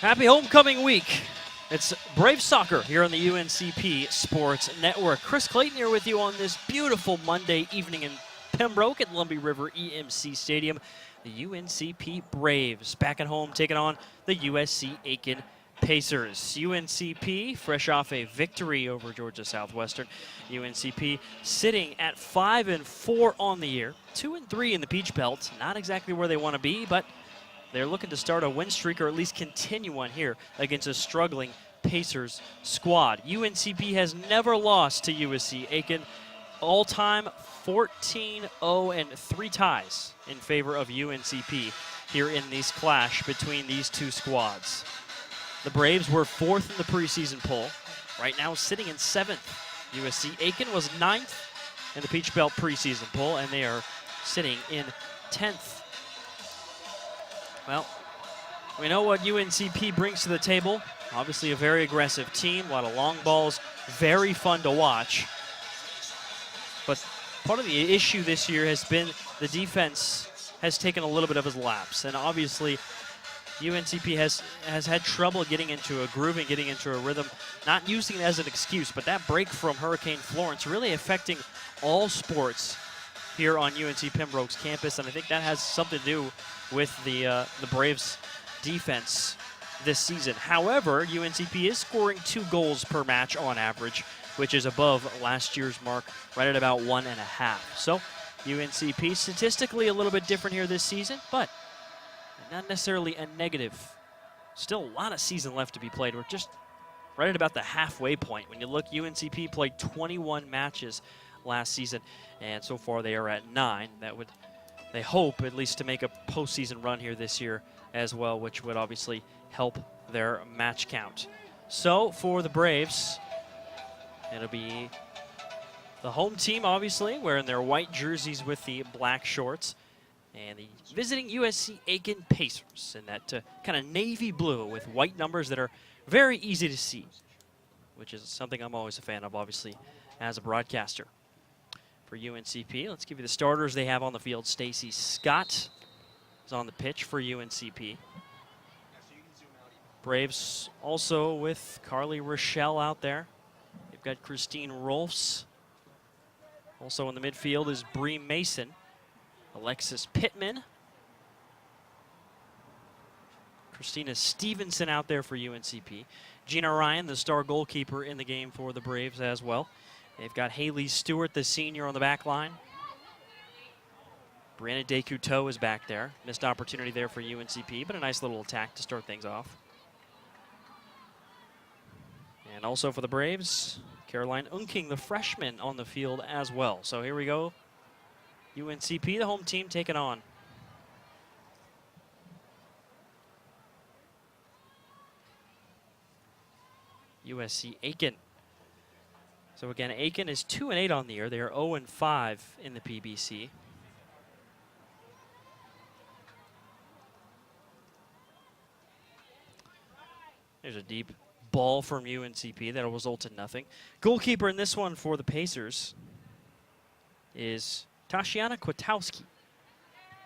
Happy homecoming week. It's Brave Soccer here on the UNCP Sports Network. Chris Clayton here with you on this beautiful Monday evening in Pembroke at Lumbee River EMC Stadium. The UNCP Braves back at home taking on the USC Aiken Pacers. UNCP fresh off a victory over Georgia Southwestern. UNCP sitting at 5-4 on the year, 2-3 in the Peach Belt. Not exactly where they want to be, but they're looking to start a win streak or at least continue one here against a struggling Pacers squad. UNCP has never lost to USC Aiken. All-time 14-0 and 3 ties in favor of UNCP here in this clash between these two squads. The Braves were 4th in the preseason poll, right now sitting in 7th. USC Aiken was 9th in the Peach Belt preseason poll, and they are sitting in 10th. Well, we know what UNCP brings to the table. Obviously a very aggressive team, a lot of long balls, very fun to watch. But part of the issue this year has been the defense has taken a little bit of a lapse. And obviously UNCP has had trouble getting into a groove and getting into a rhythm, not using it as an excuse, but that break from Hurricane Florence really affecting all sports here on UNC Pembroke's campus, and I think that has something to do with the Braves' defense this season. However, UNCP is scoring 2 goals per match on average, which is above last year's mark, right at about 1.5. So UNCP statistically a little bit different here this season, but not necessarily a negative. Still a lot of season left to be played. We're just right at about the halfway point. When you look, UNCP played 21 matches last season, and so far they are at 9. That would, they hope at least to make a postseason run here this year as well, which would obviously help their match count. So for the Braves, it'll be the home team obviously wearing their white jerseys with the black shorts, and the visiting USC Aiken Pacers in that kind of navy blue with white numbers that are very easy to see, which is something I'm always a fan of obviously as a broadcaster. For UNCP, let's give you the starters they have on the field. Stacy Scott is on the pitch for UNCP. Braves also with Carly Rochelle out there. They've got Christine Rolfs. Also in the midfield is Bree Mason, Alexis Pittman, Christina Stevenson out there for UNCP. Gina Ryan, the star goalkeeper in the game for the Braves as well. They've got Haley Stewart, the senior, on the back line. Brianna Descouteau is back there. Missed opportunity there for UNCP, but a nice little attack to start things off. And also for the Braves, Caroline Unking, the freshman, on the field as well. So here we go. UNCP, the home team, taking on USC Aiken. So again, Aiken is 2-8 on the year. They are 0-5 in the PBC. There's a deep ball from UNCP that'll result in nothing. Goalkeeper in this one for the Pacers is Tashiana Kwiatkowski.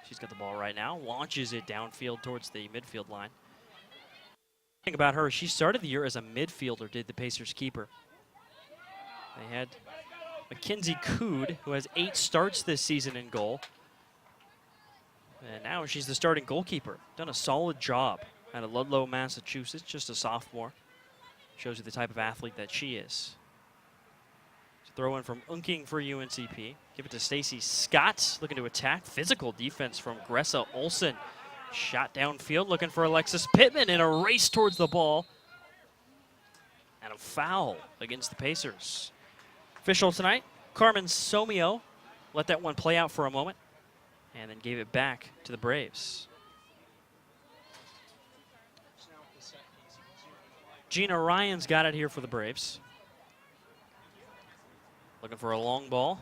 She's got the ball right now, launches it downfield towards the midfield line. The thing about her, she started the year as a midfielder, did the Pacers keeper. They had Mackenzie Cood, who has 8 starts this season in goal. And now she's the starting goalkeeper. Done a solid job out of Ludlow, Massachusetts, just a sophomore. Shows you the type of athlete that she is. Throw in from Unking for UNCP. Give it to Stacy Scott, looking to attack. Physical defense from Gressa Olsen. Shot downfield, looking for Alexis Pittman in a race towards the ball. And a foul against the Pacers. Official tonight, Carmen Somio let that one play out for a moment and then gave it back to the Braves. Gina Ryan's got it here for the Braves. Looking for a long ball.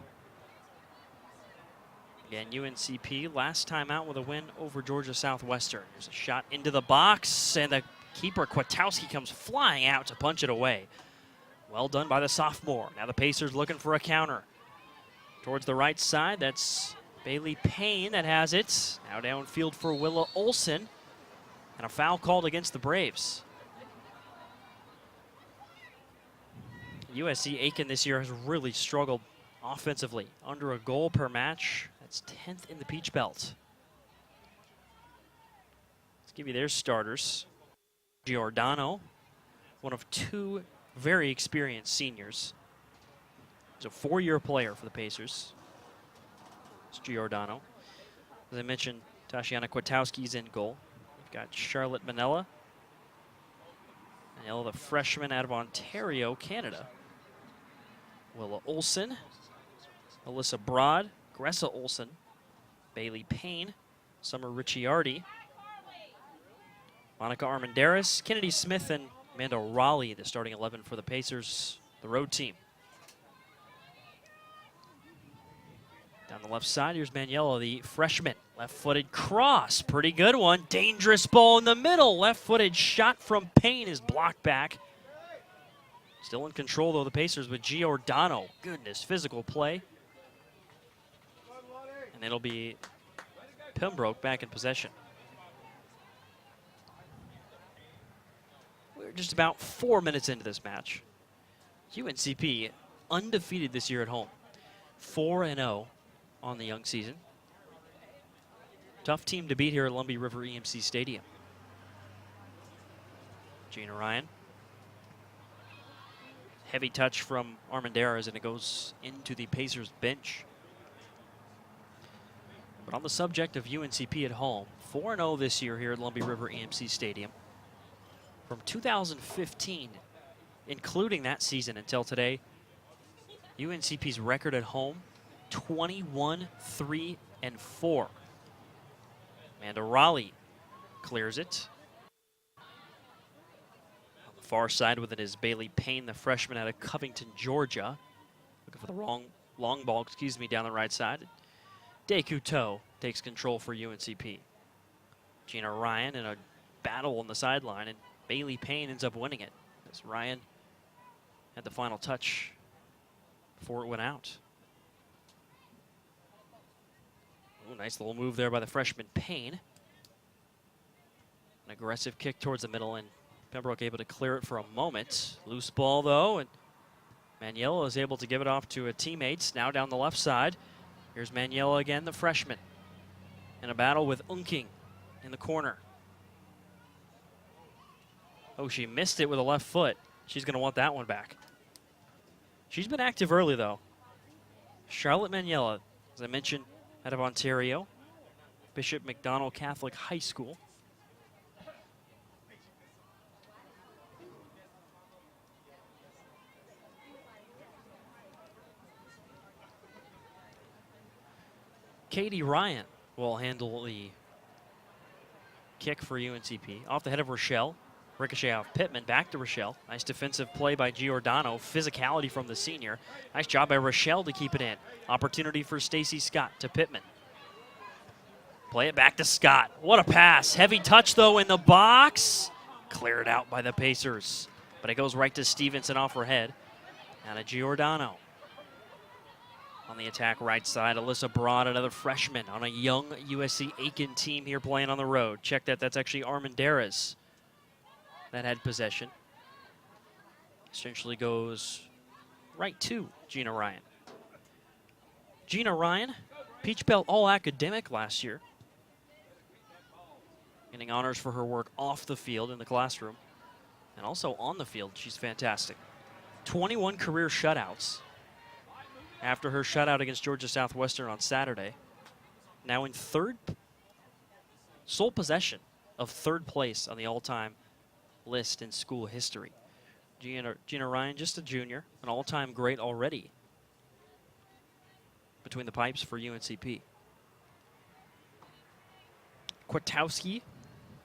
Again, UNCP last time out with a win over Georgia Southwestern. There's a shot into the box, and the keeper, Kwiatkowski, comes flying out to punch it away. Well done by the sophomore. Now the Pacers looking for a counter. Towards the right side, that's Bailey Payne that has it. Now downfield for Willa Olsen. And a foul called against the Braves. USC Aiken this year has really struggled offensively. Under a goal per match. That's 10th in the Peach Belt. Let's give you their starters. Giordano, one of two very experienced seniors. He's a 4-year player for the Pacers. It's Giordano. As I mentioned, Tashiana Kwiatkowski's in goal. We've got Charlotte Manella. Manella, the freshman out of Ontario, Canada. Willa Olson, Alyssa Broad, Gressa Olson, Bailey Payne, Summer Ricciardi, Monica Armendariz, Kennedy Smith, and Amanda Raleigh, the starting 11 for the Pacers, the road team. Down the left side, here's Maniello, the freshman. Left-footed cross, pretty good one. Dangerous ball in the middle. Left-footed shot from Payne is blocked back. Still in control, though, the Pacers with Giordano. Goodness, physical play. And it'll be Pembroke back in possession. We're just about 4 minutes into this match. UNCP undefeated this year at home. 4-0 on the young season. Tough team to beat here at Lumbee River EMC Stadium. Gina Ryan. Heavy touch from Armendariz, and it goes into the Pacers bench. But on the subject of UNCP at home, 4-0 this year here at Lumbee River EMC Stadium. From 2015, including that season until today, UNCP's record at home, 21-3-4. Amanda Raleigh clears it. Far side with it is Bailey Payne, the freshman out of Covington, Georgia. Looking for the long ball, down the right side. Dekuto takes control for UNCP. Gina Ryan in a battle on the sideline, and Bailey Payne ends up winning it. As Ryan had the final touch before it went out. Ooh, nice little move there by the freshman Payne. An aggressive kick towards the middle, and Pembroke able to clear it for a moment. Loose ball, though, and Maniello is able to give it off to a teammate. Now down the left side. Here's Maniello again, the freshman. In a battle with Unking in the corner. Oh, she missed it with a left foot. She's going to want that one back. She's been active early, though. Charlotte Maniello, as I mentioned, out of Ontario. Bishop McDonald Catholic High School. Katie Ryan will handle the kick for UNCP. Off the head of Rochelle. Ricochet off Pittman. Back to Rochelle. Nice defensive play by Giordano. Physicality from the senior. Nice job by Rochelle to keep it in. Opportunity for Stacy Scott to Pittman. Play it back to Scott. What a pass. Heavy touch, though, in the box. Cleared out by the Pacers. But it goes right to Stevenson off her head. Now to Giordano. On the attack right side, Alyssa Broad, another freshman on a young USC Aiken team here playing on the road. Check that, that's actually Armendariz that had possession. Essentially goes right to Gina Ryan. Gina Ryan, Peach Belt All-Academic last year. Getting honors for her work off the field in the classroom. And also on the field, she's fantastic. 21 career shutouts. After her shutout against Georgia Southwestern on Saturday. Now in sole possession of third place on the all-time list in school history. Gina Ryan, just a junior, an all-time great already between the pipes for UNCP. Kwiatkowski,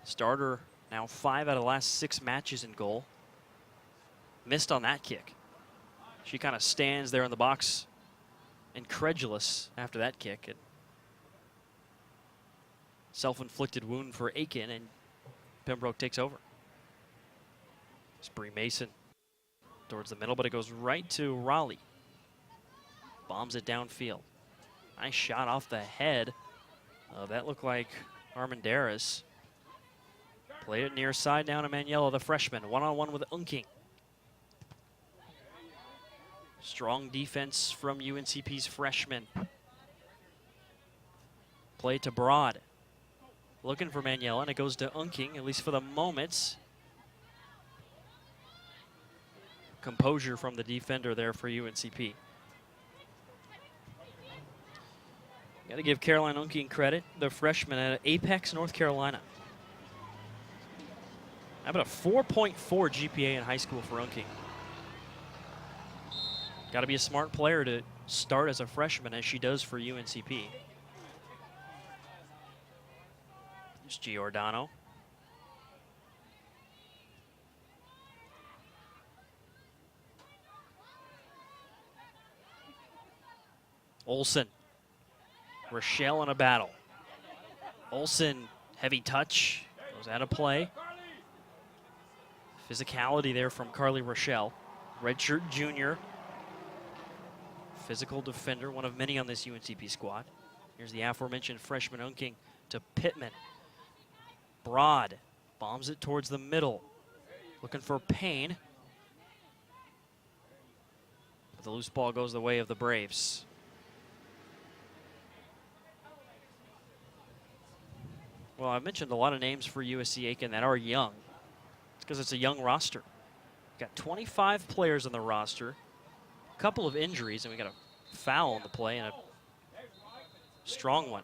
starter now 5 out of the last 6 matches in goal. Missed on that kick. She kind of stands there in the box, incredulous after that kick. And self-inflicted wound for Aiken, and Pembroke takes over. Spree Mason towards the middle, but it goes right to Raleigh. Bombs it downfield. Nice shot off the head. That looked like Armendariz. Played it near side down to Maniello, the freshman. One-on-one with Unking. Strong defense from UNCP's freshman. Play to Broad. Looking for Maniello, and it goes to Unking, at least for the moment. Composure from the defender there for UNCP. Got to give Caroline Unking credit, the freshman at Apex, North Carolina. How about a 4.4 GPA in high school for Unking? Got to be a smart player to start as a freshman, as she does for UNCP. There's Giordano. Olsen. Rochelle in a battle. Olsen, heavy touch, goes out of play. Physicality there from Carly Rochelle. Redshirt junior. Physical defender, one of many on this UNCP squad. Here's the aforementioned freshman Unking to Pittman. Broad bombs it towards the middle. Looking for Payne. But the loose ball goes the way of the Braves. Well, I mentioned a lot of names for USC Aiken that are young. It's because it's a young roster. Got 25 players on the roster. A couple of injuries, and we got a foul on the play and a strong one.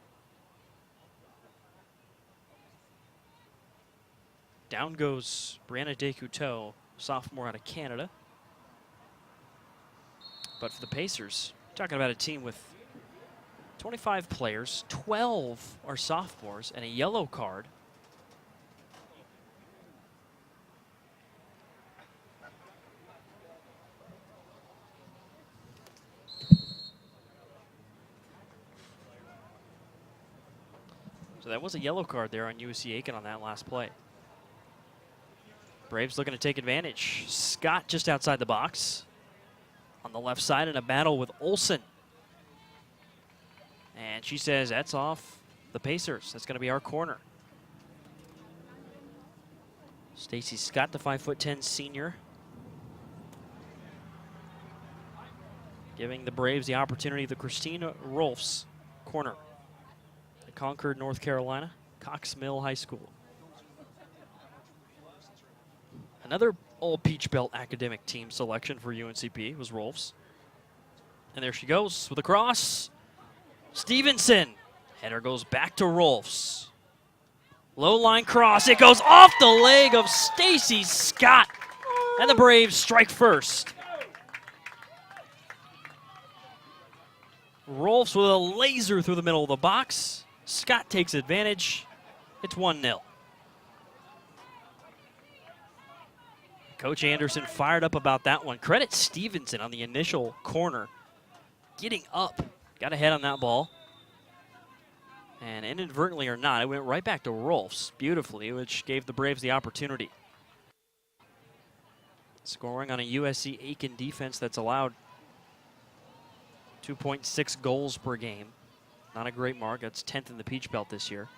Down goes Brianna Descouteau, sophomore out of Canada. But for the Pacers, talking about a team with 25 players, 12 are sophomores, and a yellow card. So that was a yellow card there on USC Aiken on that last play. Braves looking to take advantage. Scott just outside the box. On the left side in a battle with Olsen. And she says that's off the Pacers. That's going to be our corner. Stacy Scott, the 5'10" senior. Giving the Braves the opportunity, the Christina Rolfs corner. At Concord, North Carolina, Cox Mill High School. Another all Peach Belt academic team selection for UNCP was Rolfs. And there she goes with a cross. Stevenson. Header goes back to Rolfs. Low line cross. It goes off the leg of Stacy Scott. And the Braves strike first. Rolfs with a laser through the middle of the box. Scott takes advantage. It's 1-0. Coach Anderson fired up about that one. Credit Stevenson on the initial corner. Getting up. Got ahead on that ball. And inadvertently or not, it went right back to Rolfs beautifully, which gave the Braves the opportunity. Scoring on a USC Aiken defense that's allowed 2.6 goals per game. Not a great mark. That's 10th in the Peach Belt this year.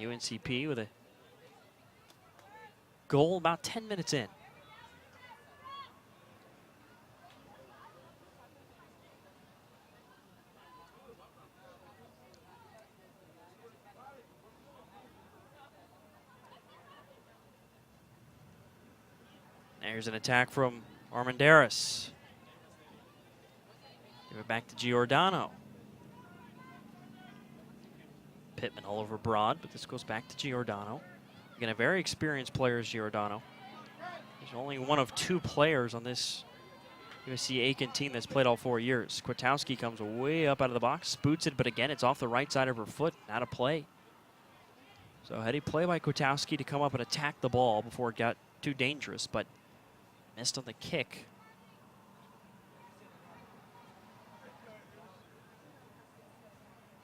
UNCP with a goal about 10 minutes in. There's an attack from Armandaris. Give it back to Giordano. Pittman all over Broad, but this goes back to Giordano. Again, a very experienced player is Giordano. He's only one of 2 players on this USC Aiken team that's played all 4 years. Kwiatkowski comes way up out of the box, boots it, but again, it's off the right side of her foot, out of play. So heady play by Kwiatkowski to come up and attack the ball before it got too dangerous, but missed on the kick.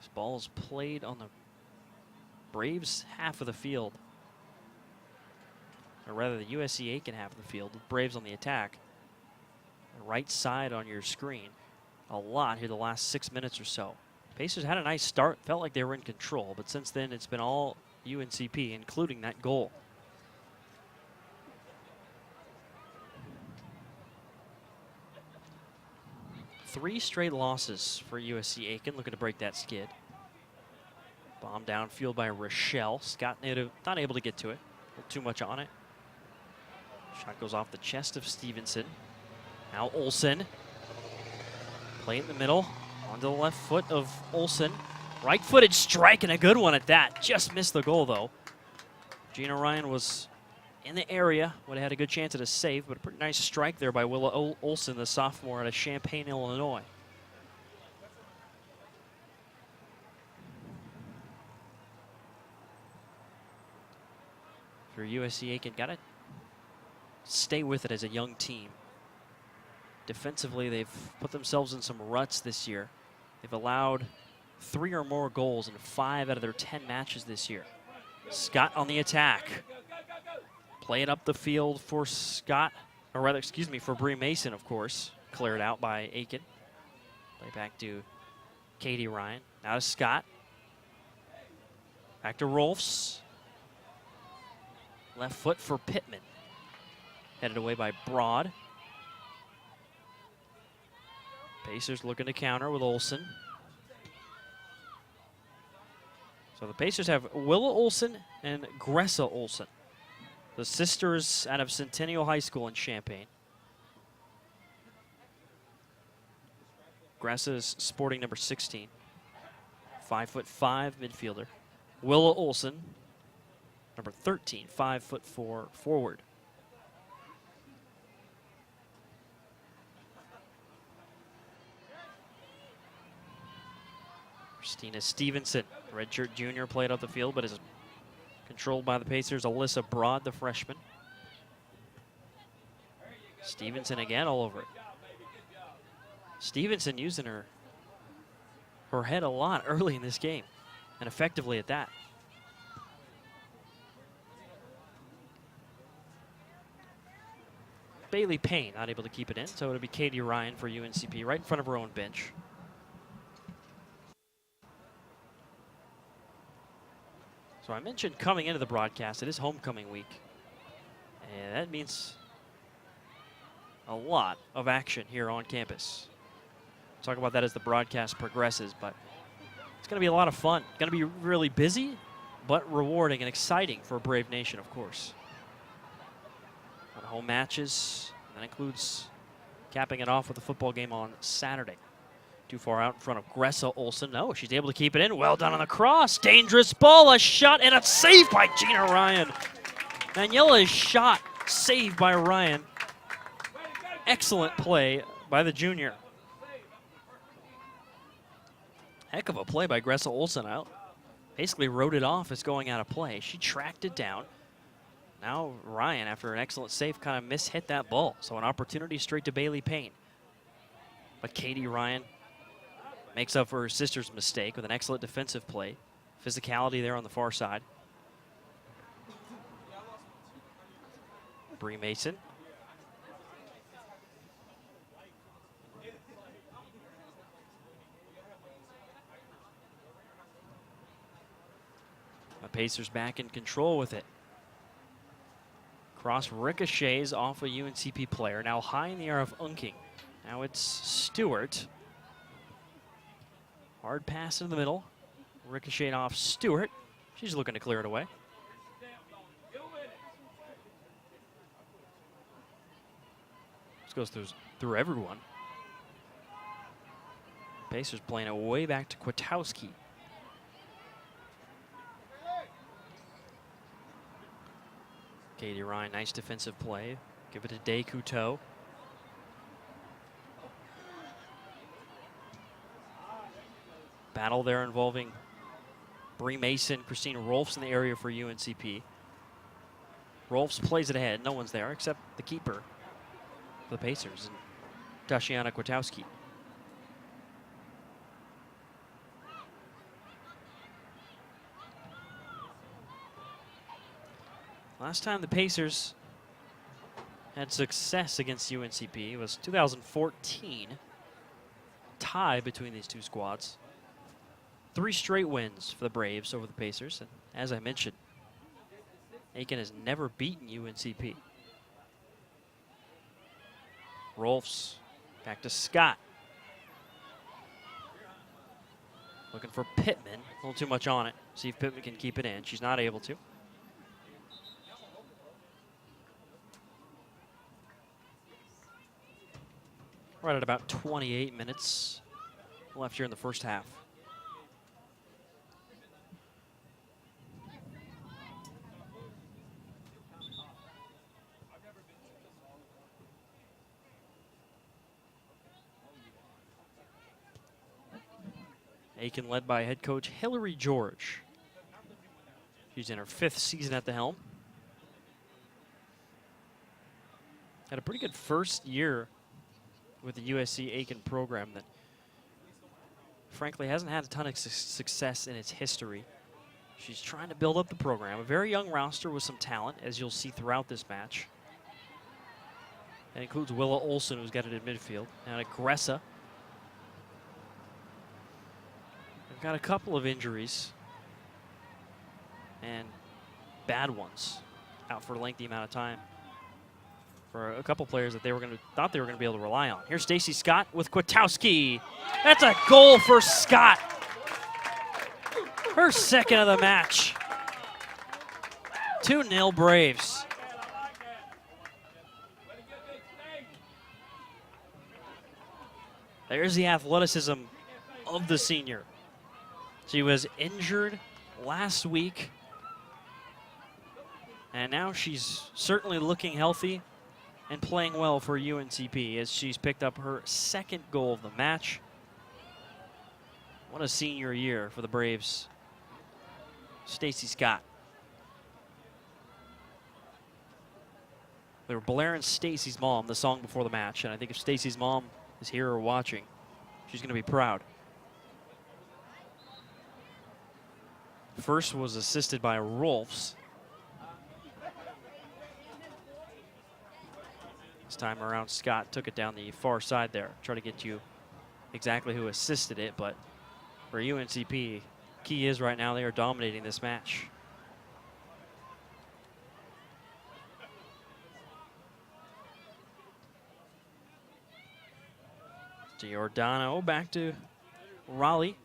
This ball is played on the Braves half of the field. Or rather, the USC Aiken half of the field. The Braves on the attack. The right side on your screen. A lot here the last 6 minutes or so. Pacers had a nice start. Felt like they were in control. But since then, it's been all UNCP, including that goal. 3 straight losses for USC Aiken, looking to break that skid. Bomb downfield by Rochelle. Scott not able to get to it. A little too much on it. Shot goes off the chest of Stevenson. Now Olsen. Play in the middle. Onto the left foot of Olsen. Right-footed strike, and a good one at that. Just missed the goal, though. Gina Ryan was in the area. Would have had a good chance at a save, but a pretty nice strike there by Willa Olsen, the sophomore out of Champaign, Illinois. For USC Aiken, got to stay with it as a young team. Defensively, they've put themselves in some ruts this year. They've allowed 3 or more goals in 5 out of their 10 matches this year. Scott on the attack. Play it up the field for Scott, or rather, excuse me, for Bree Mason, of course. Cleared out by Aiken. Play back to Katie Ryan. Now to Scott. Back to Rolfs. Left foot for Pittman. Headed away by Broad. Pacers looking to counter with Olsen. So the Pacers have Willa Olsen and Gressa Olsen, the sisters out of Centennial High School in Champaign. Gressa is sporting number 16. 5'5" midfielder. Willa Olsen, number 13, 5'4" forward. Christina Stevenson, redshirt junior, played out the field, but is controlled by the Pacers. Alyssa Broad, the freshman. Stevenson again all over it. Stevenson using her head a lot early in this game, and effectively at that. Bailey Payne not able to keep it in, so it'll be Katie Ryan for UNCP right in front of her own bench. So I mentioned coming into the broadcast, it is homecoming week. And that means a lot of action here on campus. We'll talk about that as the broadcast progresses, but it's going to be a lot of fun. It's going to be really busy, but rewarding and exciting for Brave Nation, of course. On home matches, that includes capping it off with a football game on Saturday. Too far out in front of Gressa Olsen. No, she's able to keep it in. Well done on the cross. Dangerous ball, a shot, and a save by Gina Ryan. Daniela's shot, saved by Ryan. Excellent play by the junior. Heck of a play by Gressa Olsen out. Basically wrote it off as going out of play. She tracked it down. Now Ryan, after an excellent save, kind of mishit that ball. So an opportunity straight to Bailey Payne. But Katie Ryan makes up for her sister's mistake with an excellent defensive play. Physicality there on the far side. Bree Mason. The Pacers back in control with it. Cross ricochets off a UNCP player. Now high in the air of Unking. Now it's Stewart. Hard pass in the middle. Ricocheted off Stewart. She's looking to clear it away. This goes through everyone. Pacers playing it way back to Kwiatkowski. Katie Ryan, nice defensive play. Give it to Day Couteau. Battle there involving Bree Mason, Christine Rolfs in the area for UNCP. Rolfs plays it ahead. No one's there except the keeper for the Pacers, and Tashiana Kwiatkowski. Last time the Pacers had success against UNCP was 2014. Tie between these two squads. 3 straight wins for the Braves over the Pacers. And as I mentioned, Aiken has never beaten UNCP. Rolfs back to Scott. Looking for Pittman. A little too much on it. See if Pittman can keep it in. She's not able to. Right at about 28 minutes left here in the first half. Aiken led by head coach Hillary George. She's in her 5th season at the helm. Had a pretty good first year with the USC Aiken program that frankly hasn't had a ton of success in its history. She's trying to build up the program. A very young roster with some talent, as you'll see throughout this match. That includes Willa Olson, who's got it in midfield, and Agressa. They've got a couple of injuries, and bad ones, out for a lengthy amount of time for a couple players that thought they were going to be able to rely on. Here's Stacy Scott with Kwiatkowski. That's a goal for Scott. Her 2nd of the match. 2-0 Braves. There's the athleticism of the senior. She was injured last week, and now she's certainly looking healthy and playing well for UNCP as she's picked up her 2nd goal of the match. What a senior year for the Braves. Stacy Scott. They were blaring Stacy's Mom, the song before the match, and I think if Stacy's mom is here or watching, she's going to be proud. First was assisted by Rolfs. This time around, Scott took it down the far side there. Try to get you exactly who assisted it, but for UNCP, key is right now they are dominating this match. Giordano back to Raleigh.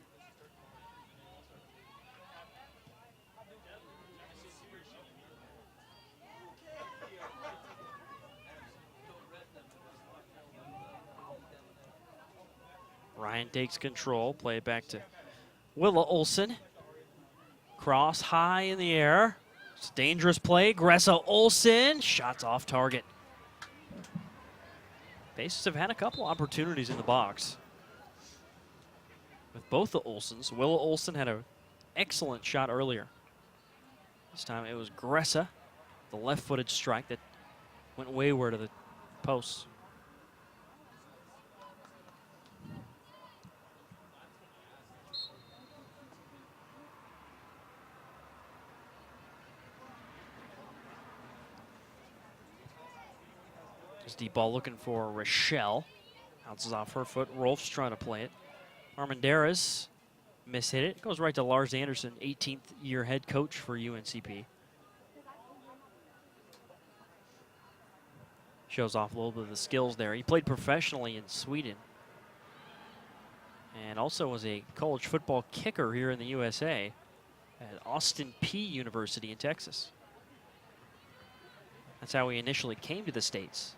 Ryan takes control, play it back to Willa Olson. Cross high in the air. It's a dangerous play. Gressa Olson, shots off target. Bases have had a couple opportunities in the box with both the Olsons. Willa Olson had an excellent shot earlier. This time it was Gressa, the left-footed strike that went wayward of the post. Deep ball looking for Rochelle. Bounces off her foot. Rolf's trying to play it. Armendariz mishit it. Goes right to Lars Anderson, 18th year head coach for UNCP. Shows off a little bit of the skills there. He played professionally in Sweden. And also was a college football kicker here in the USA at Austin P University in Texas. That's how he initially came to the States.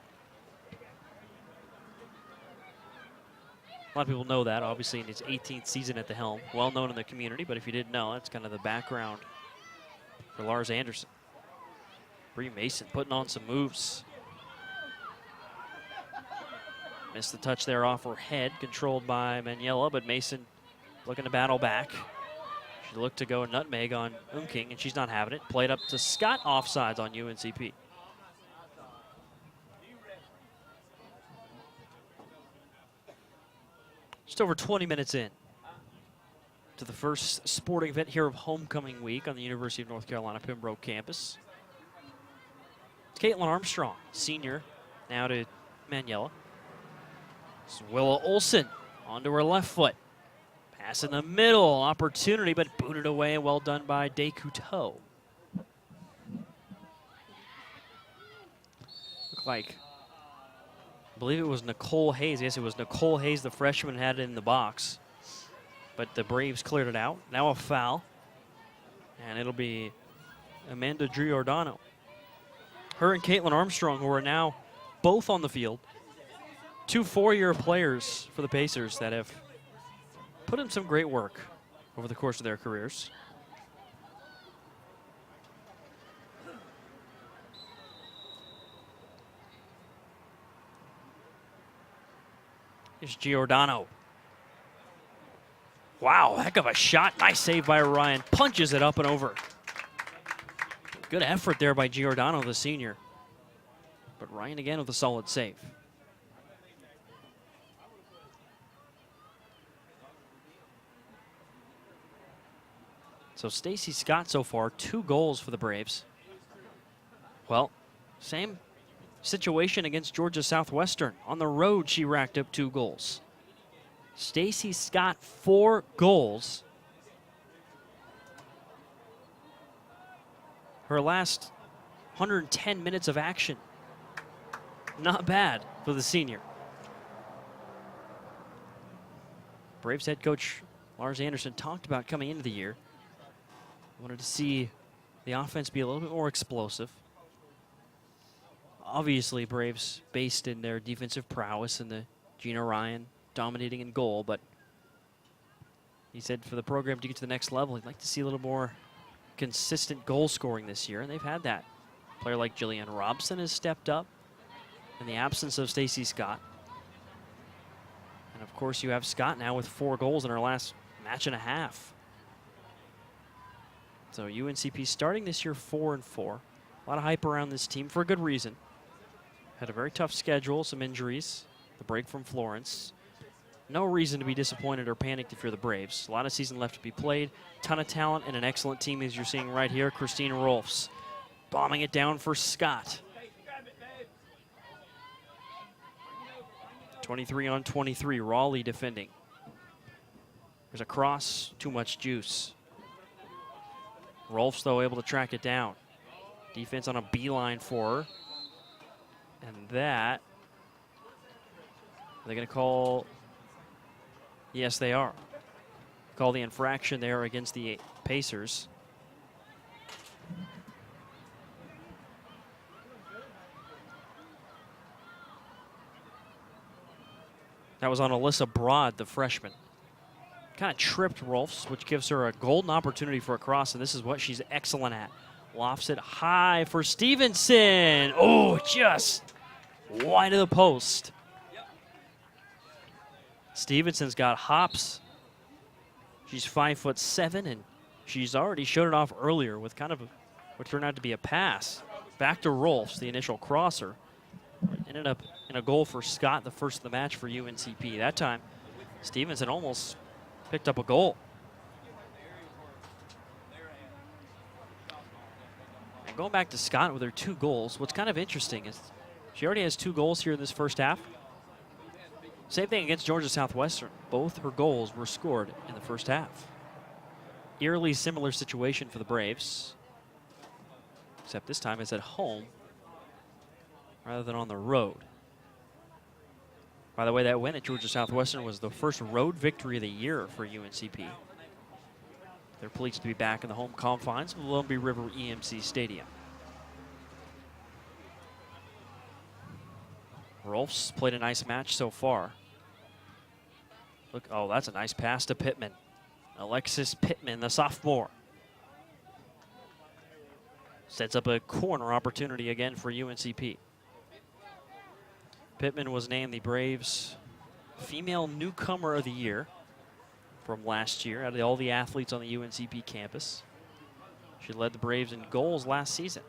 A lot of people know that, obviously, in his 18th season at the helm. Well known in the community, but if you didn't know, that's kind of the background for Lars Anderson. Bree Mason putting on some moves. Missed the touch there off her head, controlled by Maniela, but Mason looking to battle back. She looked to go nutmeg on Unking, and she's not having it. Played up to Scott, offsides on UNCP. Just over 20 minutes in to the first sporting event here of homecoming week on the University of North Carolina Pembroke campus. It's Caitlin Armstrong, senior, now to Maniela. This is Willa Olson onto her left foot. Pass in the middle, opportunity, but booted away. Well done by De Couteau. Looked like, I believe it was Nicole Hayes. Yes, it was Nicole Hayes, the freshman, had it in the box. but the Braves cleared it out. Now a foul, and it'll be Amanda Giordano. Her and Caitlin Armstrong, who are now both on the field. 2 four-year players for the Pacers that have put in some great work over the course of their careers. Here's Giordano. Wow, heck of a shot. Nice save by Ryan. Punches it up and over. Good effort there by Giordano, the senior. But Ryan again with a solid save. So Stacey Scott so far, 2 goals for the Braves. Well, same situation against Georgia Southwestern. On the road, she racked up 2 goals. Stacey Scott, 4 goals. Her last 110 minutes of action. Not bad for the senior. Braves head coach Lars Anderson talked about coming into the year. Wanted to see the offense be a little bit more explosive. Obviously, Braves based in their defensive prowess and the Gina Ryan dominating in goal, but he said for the program to get to the next level, he'd like to see a little more consistent goal scoring this year, and they've had that. A player like Jillian Robson has stepped up in the absence of Stacey Scott. And of course, you have Scott now with 4 goals in her last match and a half. So UNCP starting this year 4-4. A lot of hype around this team for a good reason. Had a very tough schedule, some injuries, the break from Florence. No reason to be disappointed or panicked if you're the Braves. A lot of season left to be played. Ton of talent and an excellent team as you're seeing right here. Christina Rolfs bombing it down for Scott. 23-on-23, Raleigh defending. There's a cross, too much juice. Rolfs, though, able to track it down. Defense on a beeline for her. And that, they're going to call, yes, they are. Call the infraction there against the Pacers. That was on Alyssa Broad, the freshman. Kind of tripped Rolfs, which gives her a golden opportunity for a cross, and this is what she's excellent at. Lofts it high for Stevenson. Oh, just wide of the post. Stevenson's got hops. She's 5'7", and she's already showed it off earlier with kind of what turned out to be a pass. Back to Rolfs, the initial crosser. Ended up in a goal for Scott, the first of the match for UNCP. That time, Stevenson almost picked up a goal. And going back to Scott with her 2 goals, what's kind of interesting is she already has 2 goals here in this first half. Same thing against Georgia Southwestern. Both her goals were scored in the first half. Eerily similar situation for the Braves, except this time it's at home rather than on the road. By the way, that win at Georgia Southwestern was the first road victory of the year for UNCP. They're pleased to be back in the home confines of the Lumbee River EMC Stadium. Rolfs played a nice match so far. Look, oh, that's a nice pass to Pittman. Alexis Pittman, the sophomore. Sets up a corner opportunity again for UNCP. Pittman was named the Braves Female Newcomer of the Year from last year out of all the athletes on the UNCP campus. She led the Braves in goals last season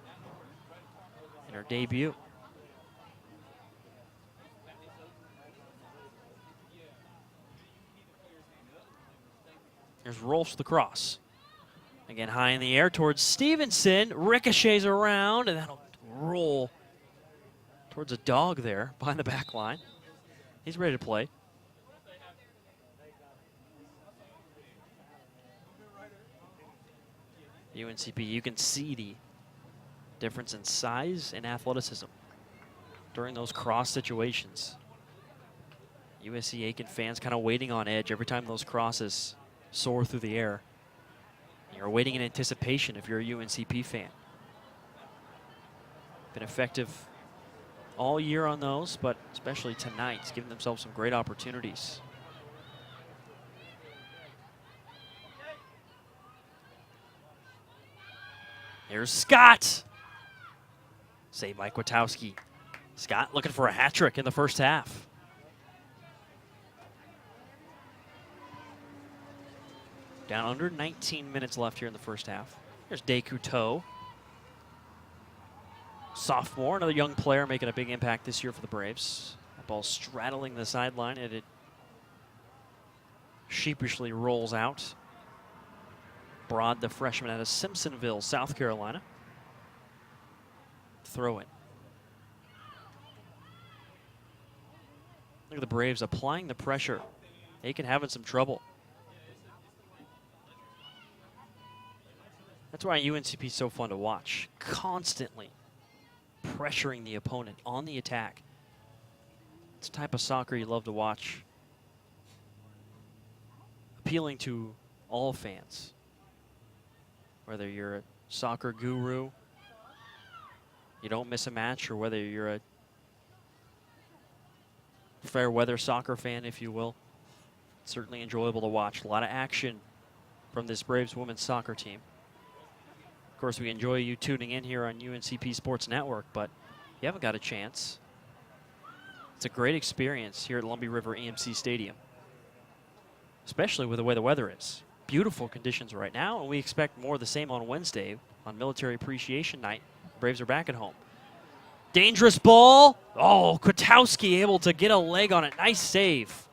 in her debut. There's Rolfs the cross. Again, high in the air towards Stevenson. Ricochets around, and that'll roll towards a dog there behind the back line. He's ready to play. UNCP, you can see the difference in size and athleticism during those cross situations. USC Aiken fans kind of waiting on edge every time those crosses soar through the air. You're waiting in anticipation if you're a UNCP fan. Been effective all year on those, but especially tonight, it's giving themselves some great opportunities. Here's Scott. Saved by Kwiatkowski. Scott looking for a hat trick in the first half. Down under 19 minutes left here in the first half. There's Day Couteau. Sophomore, another young player making a big impact this year for the Braves. That ball straddling the sideline, and it sheepishly rolls out. Broad, the freshman out of Simpsonville, South Carolina. Throw it. Look at the Braves applying the pressure. Aiken having some trouble. That's why UNCP is so fun to watch. Constantly pressuring the opponent on the attack. It's the type of soccer you love to watch. Appealing to all fans. Whether you're a soccer guru, you don't miss a match, or whether you're a fair weather soccer fan, if you will. It's certainly enjoyable to watch. A lot of action from this Braves women's soccer team. Of course, we enjoy you tuning in here on UNCP Sports Network, but if you haven't got a chance, it's a great experience here at Lumbee River EMC Stadium, especially with the way the weather is. Beautiful conditions right now, and we expect more of the same on Wednesday on Military Appreciation Night. The Braves are back at home. Dangerous ball. Oh, Kwiatkowski able to get a leg on it. Nice save.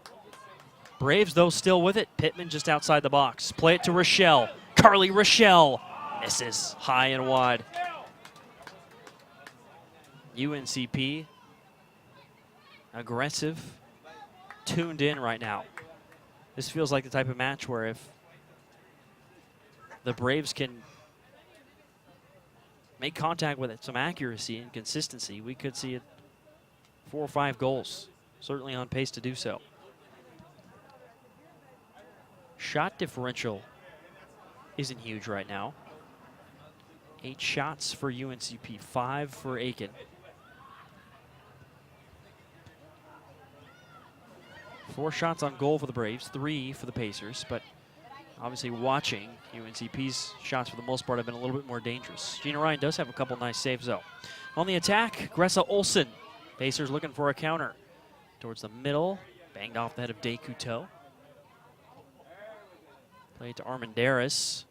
Braves, though, still with it. Pittman just outside the box. Play it to Rochelle. Carly Rochelle misses high and wide. UNCP aggressive, tuned in right now. This feels like the type of match where if the Braves can make contact with it, some accuracy and consistency, we could see it 4 or 5 goals. Certainly on pace to do so. Shot differential isn't huge right now. 8 shots for UNCP, 5 for Aiken. 4 shots on goal for the Braves, 3 for the Pacers, but obviously watching, UNCP's shots for the most part have been a little bit more dangerous. Gina Ryan does have a couple nice saves though. On the attack, Gressa Olsen. Pacers looking for a counter. Towards the middle, banged off the head of Day Couteau. Played to Armandaris.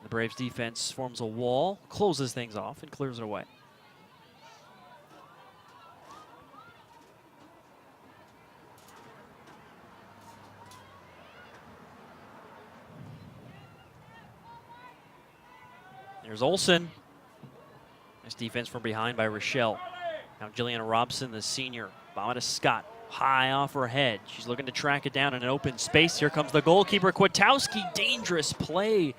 The Braves defense forms a wall, closes things off, and clears it away. There's Olsen. Nice defense from behind by Rochelle. Now Jillian Robson, the senior. Bomb to Scott. High off her head. She's looking to track it down in an open space. Here comes the goalkeeper, Kwiatkowski. Dangerous play.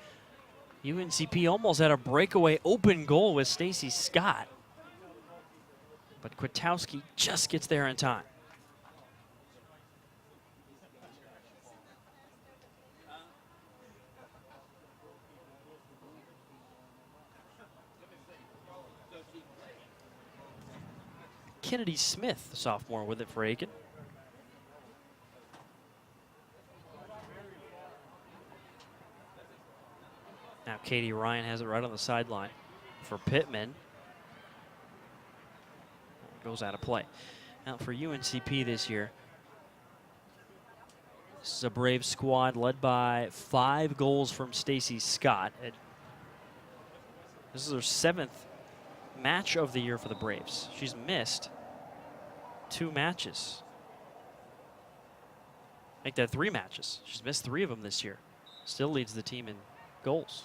UNCP almost had a breakaway open goal with Stacy Scott. But Kwiatkowski just gets there in time. Kennedy Smith, the sophomore, with it for Aiken. Now Katie Ryan has it right on the sideline for Pittman. Goes out of play. Now for UNCP this year, this is a Brave squad led by 5 goals from Stacy Scott. This is her 7th match of the year for the Braves. She's missed 2 matches. Make that 3 matches. She's missed 3 of them this year. Still leads the team in goals.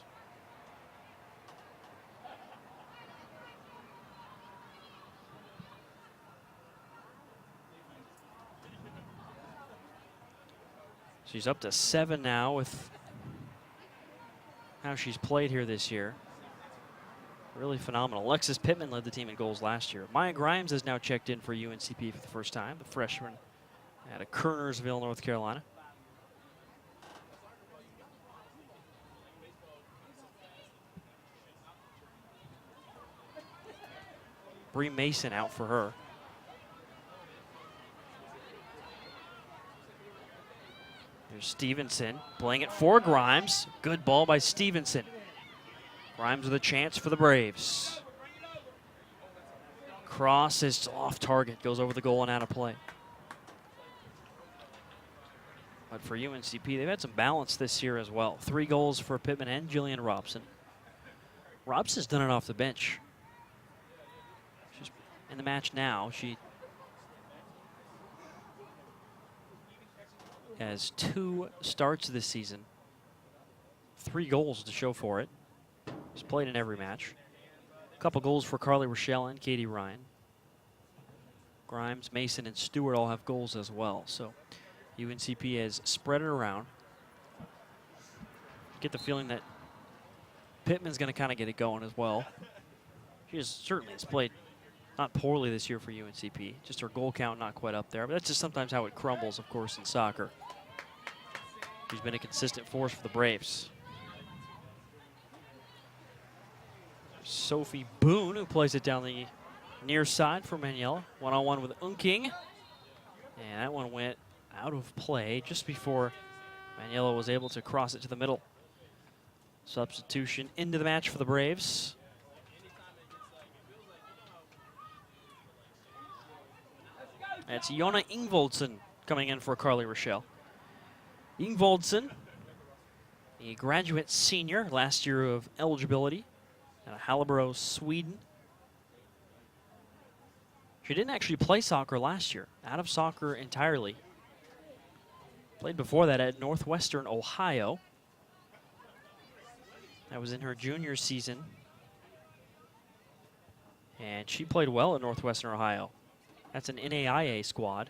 She's up to 7 now with how she's played here this year. Really phenomenal. Alexis Pittman led the team in goals last year. Maya Grimes has now checked in for UNCP for the first time, the freshman out of Kernersville, North Carolina. Bree Mason out for her. There's Stevenson playing it for Grimes. Good ball by Stevenson. Grimes with a chance for the Braves. Cross is off target, goes over the goal and out of play. But for UNCP, they've had some balance this year as well. 3 goals for Pittman and Jillian Robson. Robson's done it off the bench. She's in the match now. She has 2 starts this season. 3 goals to show for it. She's played in every match. A couple goals for Carly Rochelle and Katie Ryan. Grimes, Mason, and Stewart all have goals as well. So UNCP has spread it around. Get the feeling that Pittman's going to kind of get it going as well. She certainly has played not poorly this year for UNCP. Just her goal count not quite up there. But that's just sometimes how it crumbles, of course, in soccer. She's been a consistent force for the Braves. Sophie Boone, who plays it down the near side for Maniela. One-on-one with Unking. And that one went out of play just before Maniela was able to cross it to the middle. Substitution into the match for the Braves. That's Jonna Ingvoldsen coming in for Carly Rochelle. Ingvoldsen, a graduate senior, last year of eligibility out of Hallebro, Sweden. She didn't actually play soccer last year, out of soccer entirely. Played before that at Northwestern, Ohio. That was in her junior season. And she played well at Northwestern, Ohio. That's an NAIA squad.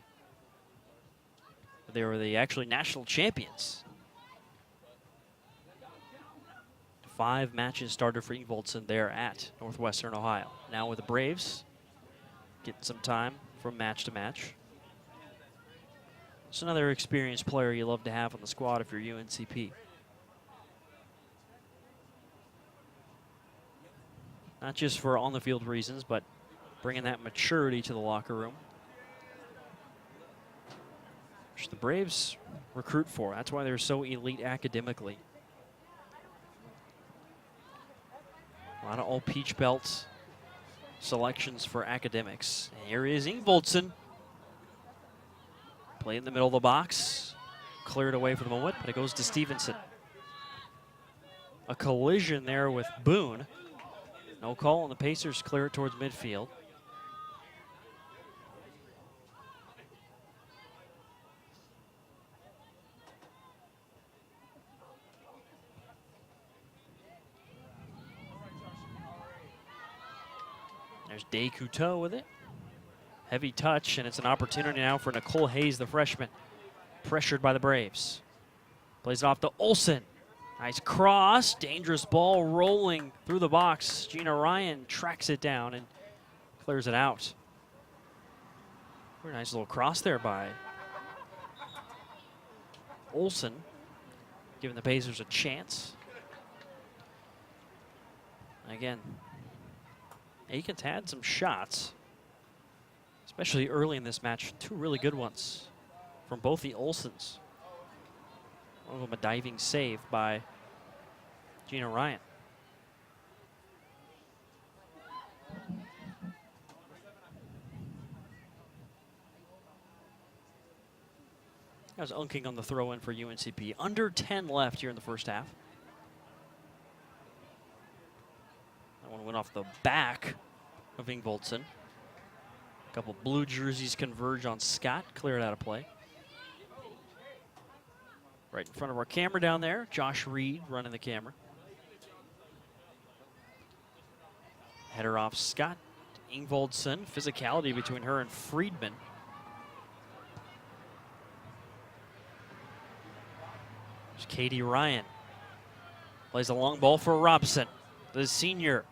They were the actually national champions. 5 matches started for Ingvoldsen there at Northwestern Ohio. Now with the Braves, getting some time from match to match. It's another experienced player you love to have on the squad if you're UNCP. Not just for on-the-field reasons, but bringing that maturity to the locker room. Which the Braves recruit for. That's why they're so elite academically. A lot of all Peach Belt selections for academics. And here is Ingvoldsen. Play in the middle of the box. Cleared away for the moment, but it goes to Stevenson. A collision there with Boone. No call, and the Pacers clear it towards midfield. There's Day Couteau with it. Heavy touch, and it's an opportunity now for Nicole Hayes, the freshman. Pressured by the Braves. Plays it off to Olsen. Nice cross, dangerous ball rolling through the box. Gina Ryan tracks it down and clears it out. Very nice little cross there by Olsen, giving the Pacers a chance. Again, Aiken's had some shots, especially early in this match. 2 really good ones from both the Olsens. One of them a diving save by Gina Ryan. That was Unking on the throw-in for UNCP. Under 10 left here in the first half. That one went off the back of Ingvoldsen. A couple blue jerseys converge on Scott. Clear it out of play. Right in front of our camera down there, Josh Reed running the camera. Header off Scott. Ingvoldsen, physicality between her and Friedman. There's Katie Ryan. Plays a long ball for Robson, the senior.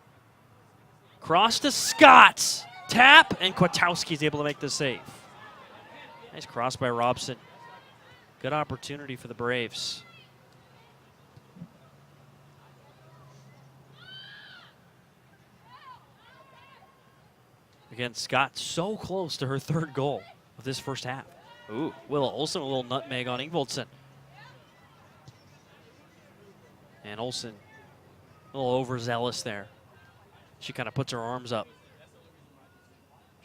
Cross to Scott. Tap, and Kwiatkowski's able to make the save. Nice cross by Robson. Good opportunity for the Braves. Again, Scott so close to her third goal of this first half. Ooh, Willa Olsen, a little nutmeg on Ingvoldsen. And Olsen, a little overzealous there. She kind of puts her arms up.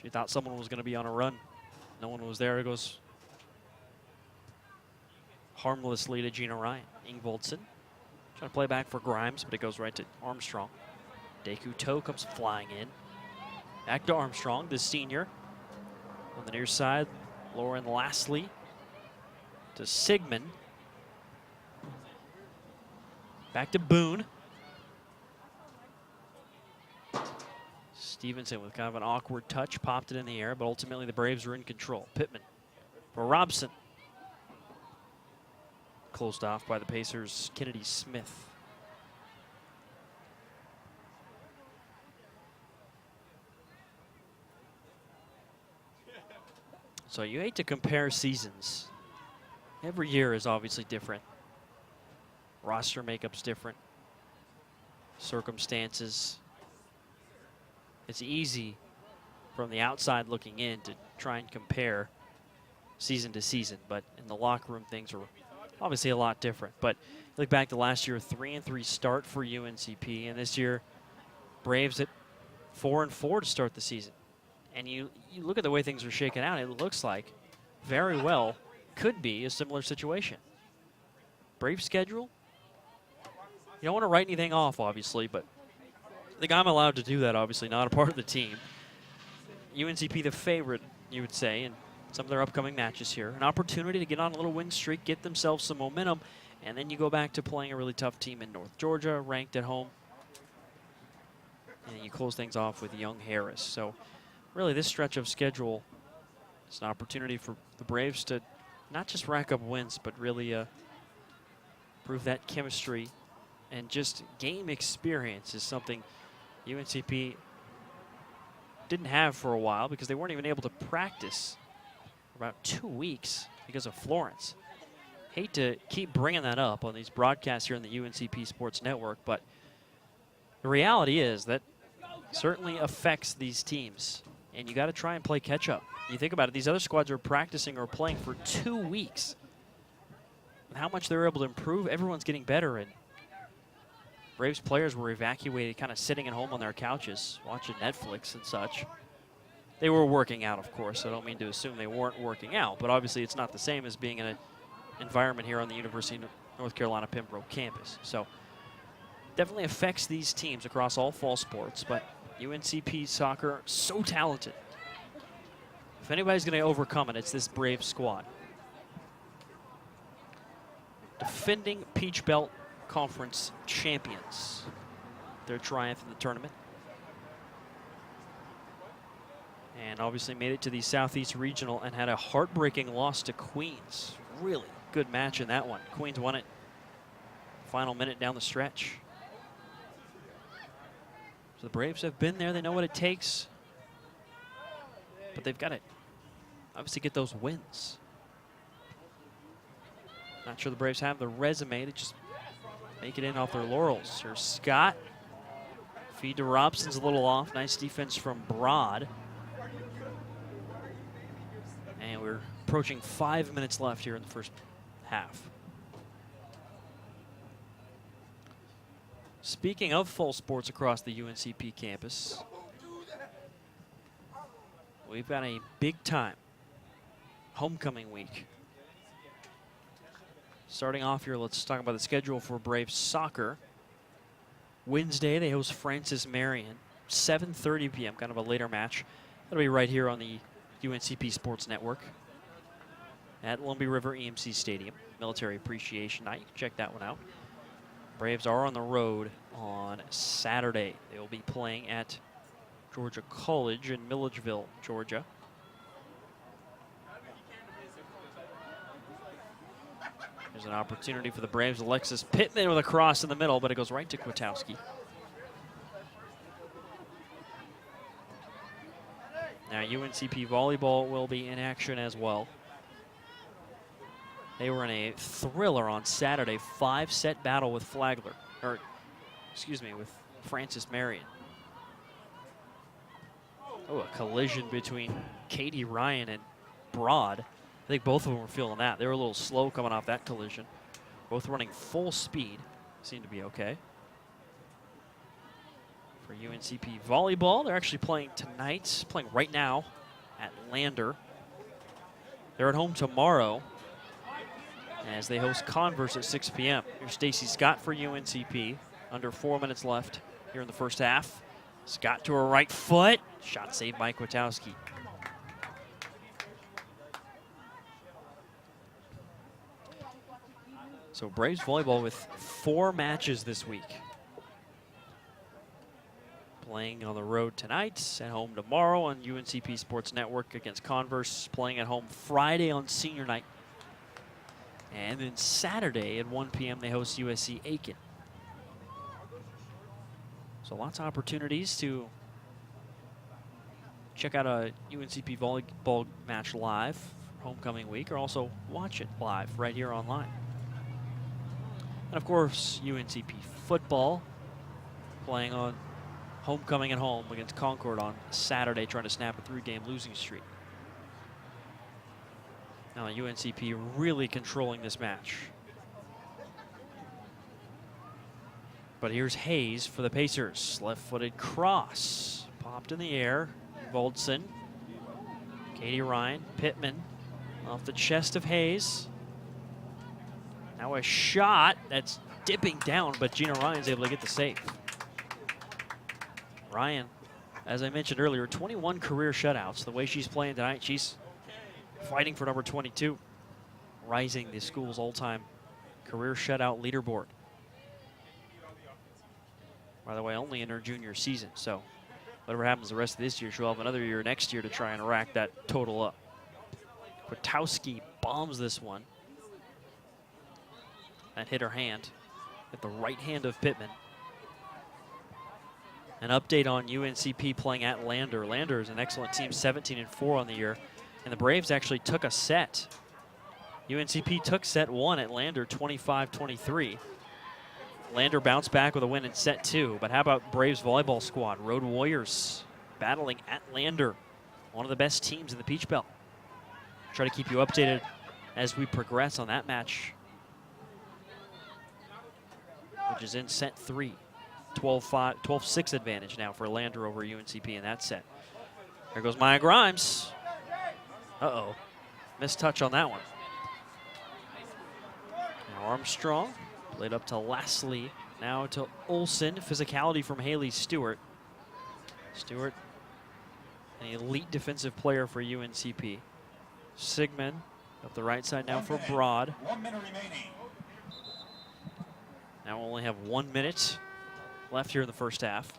She thought someone was going to be on a run. No one was there. It goes harmlessly to Gina Ryan. Ingvoldsen trying to play back for Grimes, but it goes right to Armstrong. Deku Toe comes flying in. Back to Armstrong, the senior. On the near side, Lauren Lastly to Sigmund. Back to Boone. Stevenson with kind of an awkward touch, popped it in the air, but ultimately the Braves were in control. Pittman for Robson. Closed off by the Pacers' Kennedy Smith. So you hate to compare seasons. Every year is obviously different. Roster makeup's different. Circumstances. It's easy from the outside looking in to try and compare season to season, but in the locker room things are obviously a lot different. But look back to last year, 3-3 start for UNCP, and this year Braves at 4-4 to start the season. And you look at the way things are shaking out, it looks like very well could be a similar situation. Brave schedule, you don't want to write anything off, obviously, but I think I'm allowed to do that, obviously, not a part of the team. UNCP the favorite, you would say, in some of their upcoming matches here. An opportunity to get on a little win streak, get themselves some momentum, and then you go back to playing a really tough team in North Georgia, ranked at home. And you close things off with Young Harris. So really this stretch of schedule is an opportunity for the Braves to not just rack up wins, but really prove that chemistry and just game experience is something UNCP didn't have for a while because they weren't even able to practice for about 2 weeks because of Florence. Hate to keep bringing that up on these broadcasts here on the UNCP Sports Network, but the reality is that certainly affects these teams, and you got to try and play catch up. You think about it, these other squads are practicing or playing for 2 weeks. How much they're able to improve, everyone's getting better, and Braves players were evacuated, kind of sitting at home on their couches, watching Netflix and such. They were working out, of course. I don't mean to assume they weren't working out, but obviously it's not the same as being in an environment here on the University of North Carolina Pembroke campus. So definitely affects these teams across all fall sports, but UNCP soccer, so talented. If anybody's going to overcome it, it's this Braves squad. Defending Peach Belt Conference champions. Their triumph in the tournament. And obviously made it to the Southeast Regional and had a heartbreaking loss to Queens. Really good match in that one. Queens won it final minute down the stretch. So the Braves have been there. They know what it takes. But they've got to obviously get those wins. Not sure the Braves have the resume to just make it in off their laurels. Here's Scott. Feed to Robson's a little off. Nice defense from Broad. And we're approaching 5 minutes left here in the first half. Speaking of fall sports across the UNCP campus, we've got a big time homecoming week. Starting off here, let's talk about the schedule for Braves soccer. Wednesday, they host Francis Marion, 7:30 p.m., kind of a later match. That'll be right here on the UNCP Sports Network at Lumbee River EMC Stadium. Military Appreciation Night. You can check that one out. Braves are on the road on Saturday. They will be playing at Georgia College in Milledgeville, Georgia. There's an opportunity for the Braves. Alexis Pittman with a cross in the middle, but it goes right to Kwiatkowski. Now UNCP volleyball will be in action as well. They were in a thriller on Saturday, 5-set battle with Flagler, or excuse me, with Francis Marion. Oh, a collision between Katie Ryan and Broad. I think both of them were feeling that. They were a little slow coming off that collision. Both running full speed. Seemed to be okay. For UNCP volleyball, they're actually playing tonight, playing right now at Lander. They're at home tomorrow as they host Converse at 6 p.m. Here's Stacy Scott for UNCP. Under 4 minutes left here in the first half. Scott to her right foot. Shot saved by Kwiatkowski. So Braves volleyball with 4 matches this week. Playing on the road tonight, at home tomorrow on UNCP Sports Network against Converse, playing at home Friday on senior night. And then Saturday at 1 p.m. they host USC Aiken. So lots of opportunities to check out a UNCP volleyball match live for homecoming week, or also watch it live right here online. And of course, UNCP football playing on homecoming at home against Concord on Saturday, trying to snap a 3-game losing streak. Now UNCP really controlling this match. But here's Hayes for the Pacers. Left-footed cross. Popped in the air. Voldson. Katie Ryan. Pittman off the chest of Hayes. Now a shot that's dipping down, but Gina Ryan's able to get the save. Ryan, as I mentioned earlier, 21 career shutouts. The way she's playing tonight, she's fighting for number 22, rising the school's all-time career shutout leaderboard. By the way, only in her junior season, so whatever happens the rest of this year, she'll have another year next year to try and rack that total up. Kwiatkowski bombs this one. That hit her hand, at the right hand of Pittman. An update on UNCP playing at Lander. Lander is an excellent team, 17-4 on the year. And the Braves actually took a set. UNCP took set 1 at Lander, 25-23. Lander bounced back with a win in set 2. But how about Braves volleyball squad? Road Warriors battling at Lander, one of the best teams in the Peach Belt. Try to keep you updated as we progress on that match, which is in set 3. 12-6 advantage now for Lander over UNCP in that set. Here goes Maya Grimes. Uh-oh, missed touch on that one. Now Armstrong played up to Leslie, now to Olsen. Physicality from Haley Stewart. Stewart, an elite defensive player for UNCP. Sigmund up the right side now for Broad. 1 minute remaining. Now we'll only have 1 minute left here in the first half.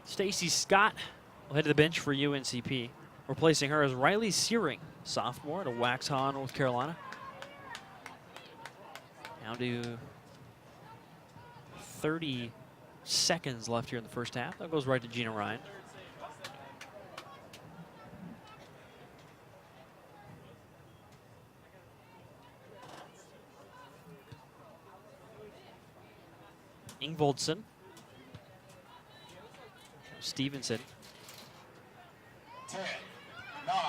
Stacy Scott will head to the bench for UNCP. Replacing her is Riley Searing, sophomore at Waxhaw, North Carolina. Now to 30 seconds left here in the first half. That goes right to Gina Ryan. Ingvoldsen. Stevenson.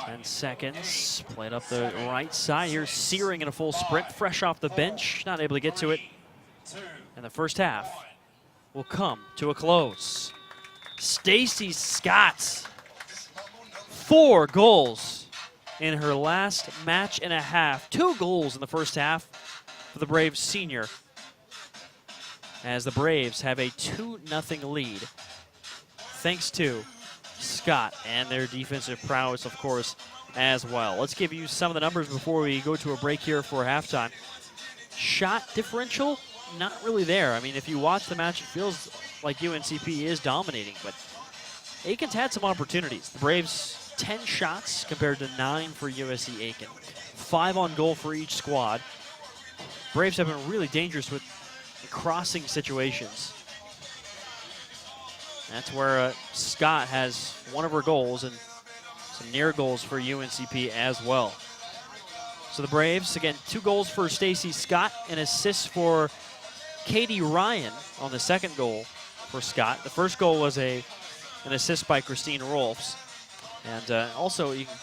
10 seconds. Played up the right side. Here's Searing in a full sprint, fresh off the bench. Not able to get to it. And the first half will come to a close. Stacy Scott, 4 goals in her last match and a half. 2 goals in the first half for the Braves senior, as the Braves have a 2-0 lead, thanks to Scott and their defensive prowess, of course, as well. Let's give you some of the numbers before we go to a break here for halftime. Shot differential, not really there. I mean, if you watch the match, it feels like UNCP is dominating, but Aiken's had some opportunities. The Braves, 10 shots compared to 9 for USC Aiken. 5 on goal for each squad. Braves have been really dangerous with crossing situations. That's where Scott has one of her goals and some near goals for UNCP as well. So the Braves, again, 2 goals for Stacey Scott, an assist for Katie Ryan on the second goal for Scott. The first goal was an assist by Christine Rolfs. And also, you can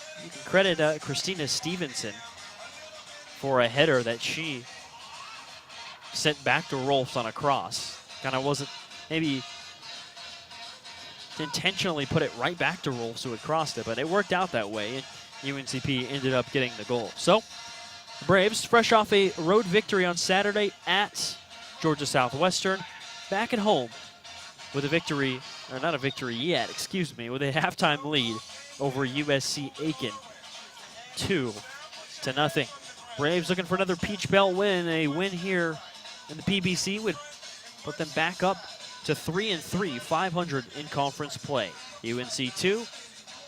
credit Christina Stevenson for a header that she sent back to Rolfs on a cross. Kind of wasn't maybe intentionally put it right back to Rolfs who had crossed it, but it worked out that way, and UNCP ended up getting the goal. So, the Braves, fresh off a road victory on Saturday at Georgia Southwestern, back at home with a victory, or not a victory yet, excuse me, with a halftime lead over USC Aiken, 2-0. Braves looking for another Peach Belt win. A win here in the PBC would put them back up to 3-3, 500 in conference play. UNC 2,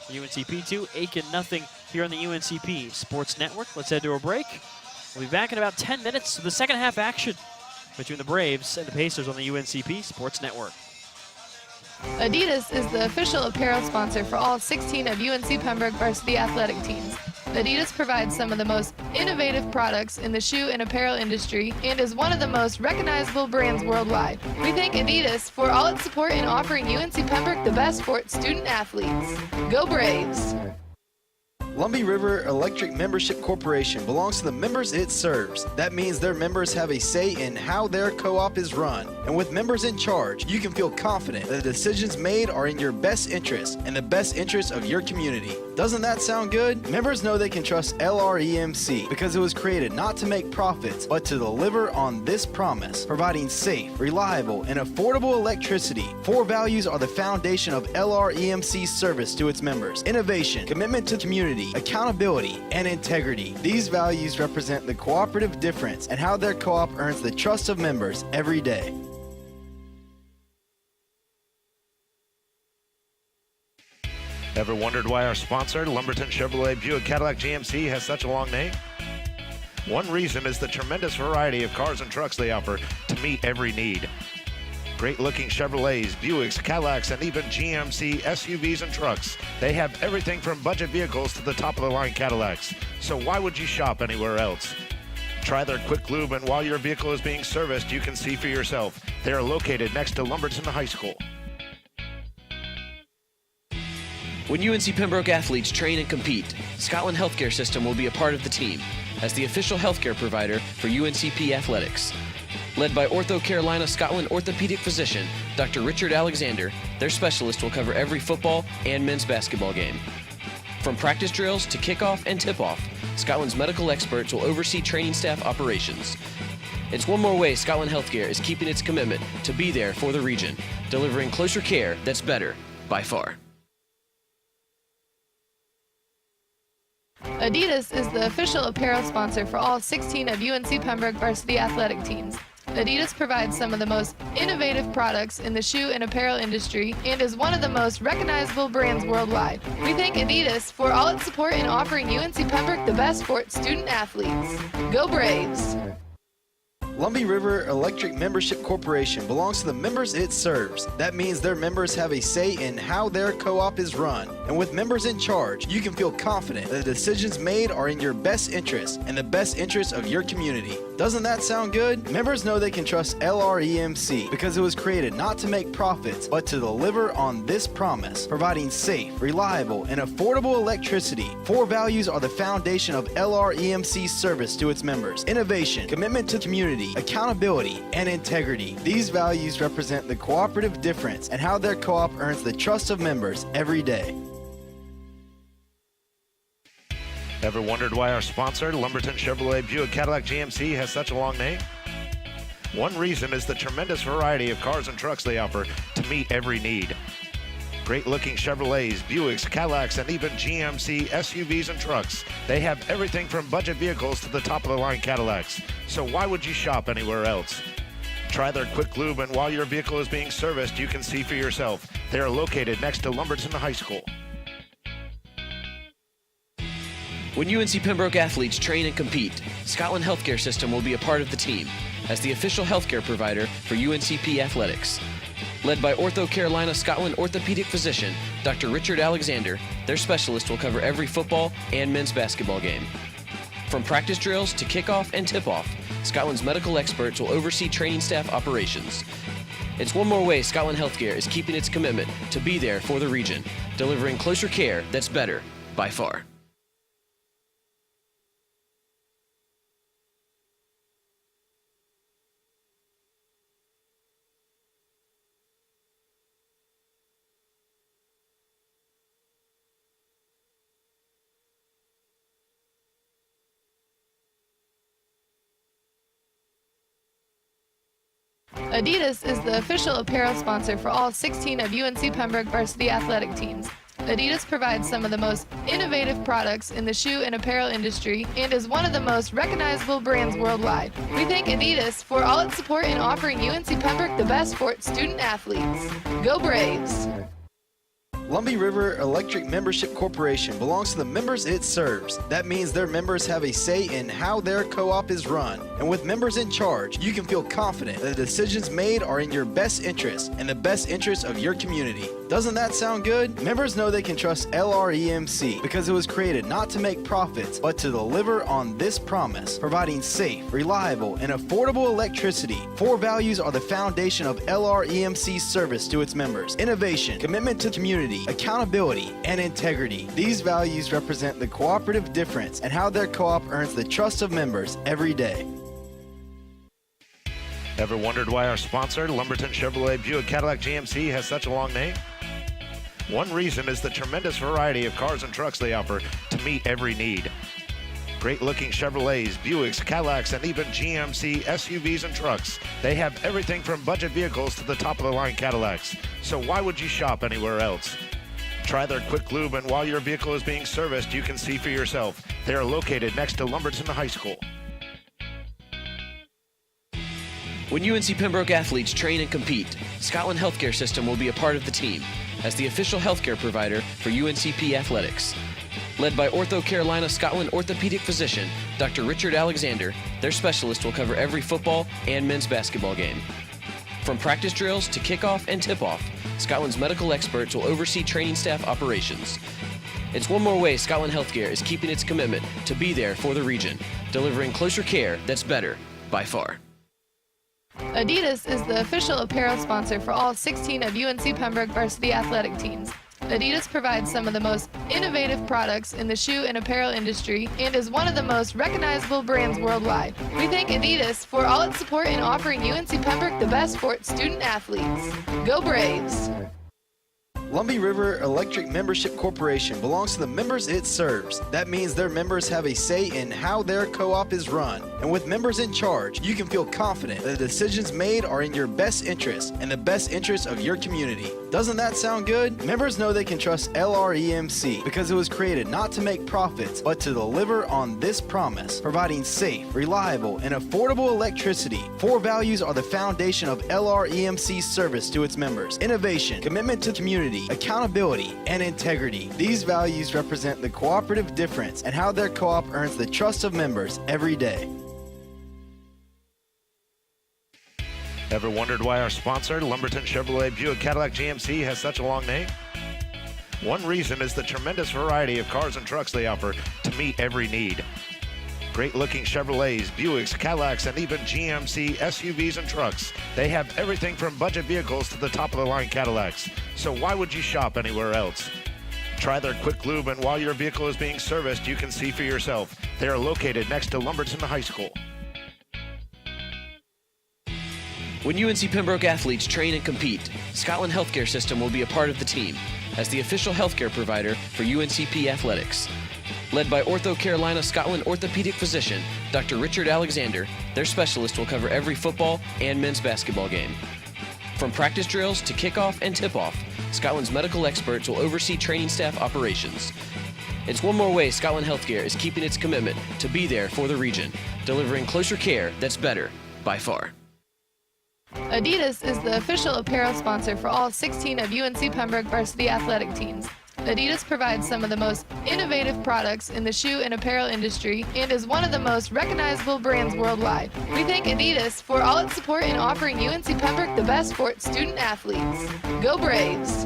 UNCP 2, Aiken nothing here on the UNCP Sports Network. Let's head to a break. We'll be back in about 10 minutes to the second half action between the Braves and the Pacers on the UNCP Sports Network. Adidas is the official apparel sponsor for all 16 of UNC Pembroke varsity athletic teams. Adidas provides some of the most innovative products in the shoe and apparel industry and is one of the most recognizable brands worldwide. We thank Adidas for all its support in offering UNC Pembroke the best for its student athletes. Go Braves! Lumbee River Electric Membership Corporation belongs to the members it serves. That means their members have a say in how their co-op is run. And with members in charge, you can feel confident that the decisions made are in your best interest and the best interest of your community. Doesn't that sound good? Members know they can trust LREMC because it was created not to make profits, but to deliver on this promise, providing safe, reliable, and affordable electricity. 4 values are the foundation of LREMC's service to its members: innovation, commitment to community, accountability, and integrity. These values represent the cooperative difference and how their co-op earns the trust of members every day. Ever wondered why our sponsor, Lumberton Chevrolet Buick Cadillac GMC, has such a long name? One reason is the tremendous variety of cars and trucks they offer to meet every need. Great-looking Chevrolets, Buicks, Cadillacs, and even GMC SUVs and trucks. They have everything from budget vehicles to the top-of-the-line Cadillacs. So why would you shop anywhere else? Try their quick lube, and while your vehicle is being serviced, you can see for yourself. They are located next to Lumberton High School. When UNC Pembroke athletes train and compete, Scotland Healthcare System will be a part of the team as the official healthcare provider for UNCP athletics. Led by Ortho Carolina Scotland orthopedic physician, Dr. Richard Alexander, their specialist will cover every football and men's basketball game. From practice drills to kickoff and tip-off, Scotland's medical experts will oversee training staff operations. It's one more way Scotland Healthcare is keeping its commitment to be there for the region, delivering closer care that's better by far. Adidas is the official apparel sponsor for all 16 of UNC Pembroke varsity athletic teams. Adidas provides some of the most innovative products in the shoe and apparel industry and is one of the most recognizable brands worldwide. We thank Adidas for all its support in offering UNC Pembroke the best for its student athletes. Go Braves! Lumbee River Electric Membership Corporation belongs to the members it serves. That means their members have a say in how their co-op is run. And with members in charge, you can feel confident that the decisions made are in your best interest and the best interest of your community. Doesn't that sound good? Members know they can trust LREMC because it was created not to make profits, but to deliver on this promise, providing safe, reliable, and affordable electricity. 4 values are the foundation of LREMC's service to its members: innovation, commitment to community, accountability, and integrity. These values represent the cooperative difference and how their co-op earns the trust of members every day. Ever wondered why our sponsor, Lumberton Chevrolet Buick Cadillac GMC, has such a long name? One reason is the tremendous variety of cars and trucks they offer to meet every need. Great-looking Chevrolets, Buicks, Cadillacs, and even GMC SUVs and trucks. They have everything from budget vehicles to the top-of-the-line Cadillacs. So why would you shop anywhere else? Try their quick lube, and while your vehicle is being serviced, you can see for yourself. They are located next to Lumberton High School. When UNC Pembroke athletes train and compete, Scotland Healthcare System will be a part of the team as the official healthcare provider for UNCP athletics. Led by Ortho Carolina Scotland orthopedic physician, Dr. Richard Alexander, their specialist will cover every football and men's basketball game. From practice drills to kickoff and tip-off, Scotland's medical experts will oversee training staff operations. It's one more way Scotland Healthcare is keeping its commitment to be there for the region, delivering closer care that's better by far. Adidas is the official apparel sponsor for all 16 of UNC Pembroke varsity athletic teams. Adidas provides some of the most innovative products in the shoe and apparel industry and is one of the most recognizable brands worldwide. We thank Adidas for all its support in offering UNC Pembroke the best for its student athletes. Go Braves! Lumbee River Electric Membership Corporation belongs to the members it serves. That means their members have a say in how their co-op is run. And with members in charge, you can feel confident that the decisions made are in your best interest and the best interest of your community. Doesn't that sound good? Members know they can trust LREMC because it was created not to make profits, but to deliver on this promise, providing safe, reliable, and affordable electricity. Four values are the foundation of LREMC's service to its members: innovation, commitment to community, accountability, and integrity. These values represent the cooperative difference and how their co-op earns the trust of members every day. Ever wondered why our sponsor, Lumberton Chevrolet Buick Cadillac GMC, has such a long name? One reason is the tremendous variety of cars and trucks they offer to meet every need. Great-looking Chevrolets, Buicks, Cadillacs, and even GMC SUVs and trucks. They have everything from budget vehicles to the top-of-the-line Cadillacs. So why would you shop anywhere else? Try their quick lube, and while your vehicle is being serviced, you can see for yourself. They are located next to Lumberton High School. When UNC Pembroke athletes train and compete, Scotland Healthcare System will be a part of the team as the official healthcare provider for UNCP athletics. Led by Ortho Carolina Scotland orthopedic physician Dr. Richard Alexander, their specialist will cover every football and men's basketball game. From practice drills to kickoff and tip-off, Scotland's medical experts will oversee training staff operations. It's one more way Scotland Healthcare is keeping its commitment to be there for the region, delivering closer care that's better by far. Adidas is the official apparel sponsor for all 16 of UNC Pembroke varsity athletic teams. Adidas provides some of the most innovative products in the shoe and apparel industry and is one of the most recognizable brands worldwide. We thank Adidas for all its support in offering UNC Pembroke the best for its student athletes. Go Braves! Lumbee River Electric Membership Corporation belongs to the members it serves. That means their members have a say in how their co-op is run. And with members in charge, you can feel confident that the decisions made are in your best interest and the best interest of your community. Doesn't that sound good? Members know they can trust LREMC because it was created not to make profits, but to deliver on this promise, providing safe, reliable, and affordable electricity. Four values are the foundation of LREMC's service to its members: innovation, commitment to community, accountability, and integrity. These values represent the cooperative difference and how their co-op earns the trust of members every day. Ever wondered why our sponsor, Lumberton Chevrolet Buick Cadillac GMC, has such a long name? One reason is the tremendous variety of cars and trucks they offer to meet every need. Great-looking Chevrolets, Buicks, Cadillacs, and even GMC SUVs and trucks. They have everything from budget vehicles to the top-of-the-line Cadillacs. So why would you shop anywhere else? Try their quick lube, and while your vehicle is being serviced, you can see for yourself. They are located next to Lumberton High School. When UNC Pembroke athletes train and compete, Scotland Healthcare System will be a part of the team as the official healthcare provider for UNCP athletics. Led by Ortho Carolina Scotland orthopedic physician Dr. Richard Alexander, their specialist will cover every football and men's basketball game. From practice drills to kickoff and tip-off, Scotland's medical experts will oversee training staff operations. It's one more way Scotland Healthcare is keeping its commitment to be there for the region, delivering closer care that's better by far. Adidas is the official apparel sponsor for all 16 of UNC Pembroke varsity athletic teams. Adidas provides some of the most innovative products in the shoe and apparel industry and is one of the most recognizable brands worldwide. We thank Adidas for all its support in offering UNC Pembroke the best for its student athletes. Go Braves!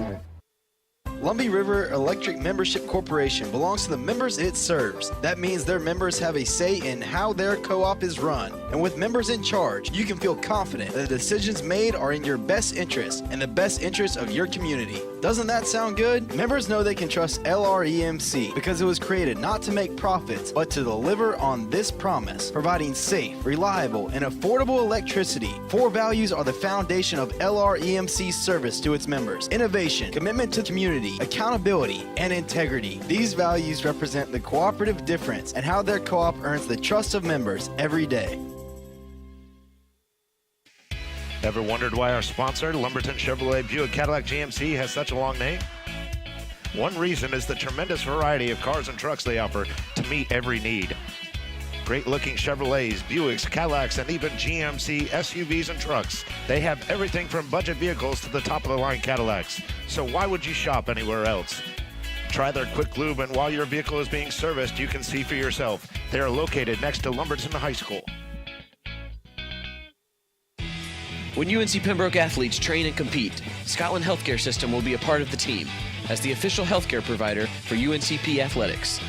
Lumbee River Electric Membership Corporation belongs to the members it serves. That means their members have a say in how their co-op is run. And with members in charge, you can feel confident that the decisions made are in your best interest and the best interest of your community. Doesn't that sound good? Members know they can trust LREMC because it was created not to make profits, but to deliver on this promise, providing safe, reliable, and affordable electricity. Four values are the foundation of LREMC's service to its members: innovation, commitment to community, accountability, and integrity. These values represent the cooperative difference and how their co-op earns the trust of members every day. Ever wondered why our sponsor, Lumberton Chevrolet Buick Cadillac GMC, has such a long name? One reason is the tremendous variety of cars and trucks they offer to meet every need. Great-looking Chevrolets, Buicks, Cadillacs, and even GMC SUVs and trucks. They have everything from budget vehicles to the top-of-the-line Cadillacs. So why would you shop anywhere else? Try their quick lube, and while your vehicle is being serviced, you can see for yourself. They are located next to Lumberton High School. When UNC Pembroke athletes train and compete, Scotland Healthcare System will be a part of the team as the official healthcare provider for UNCP athletics.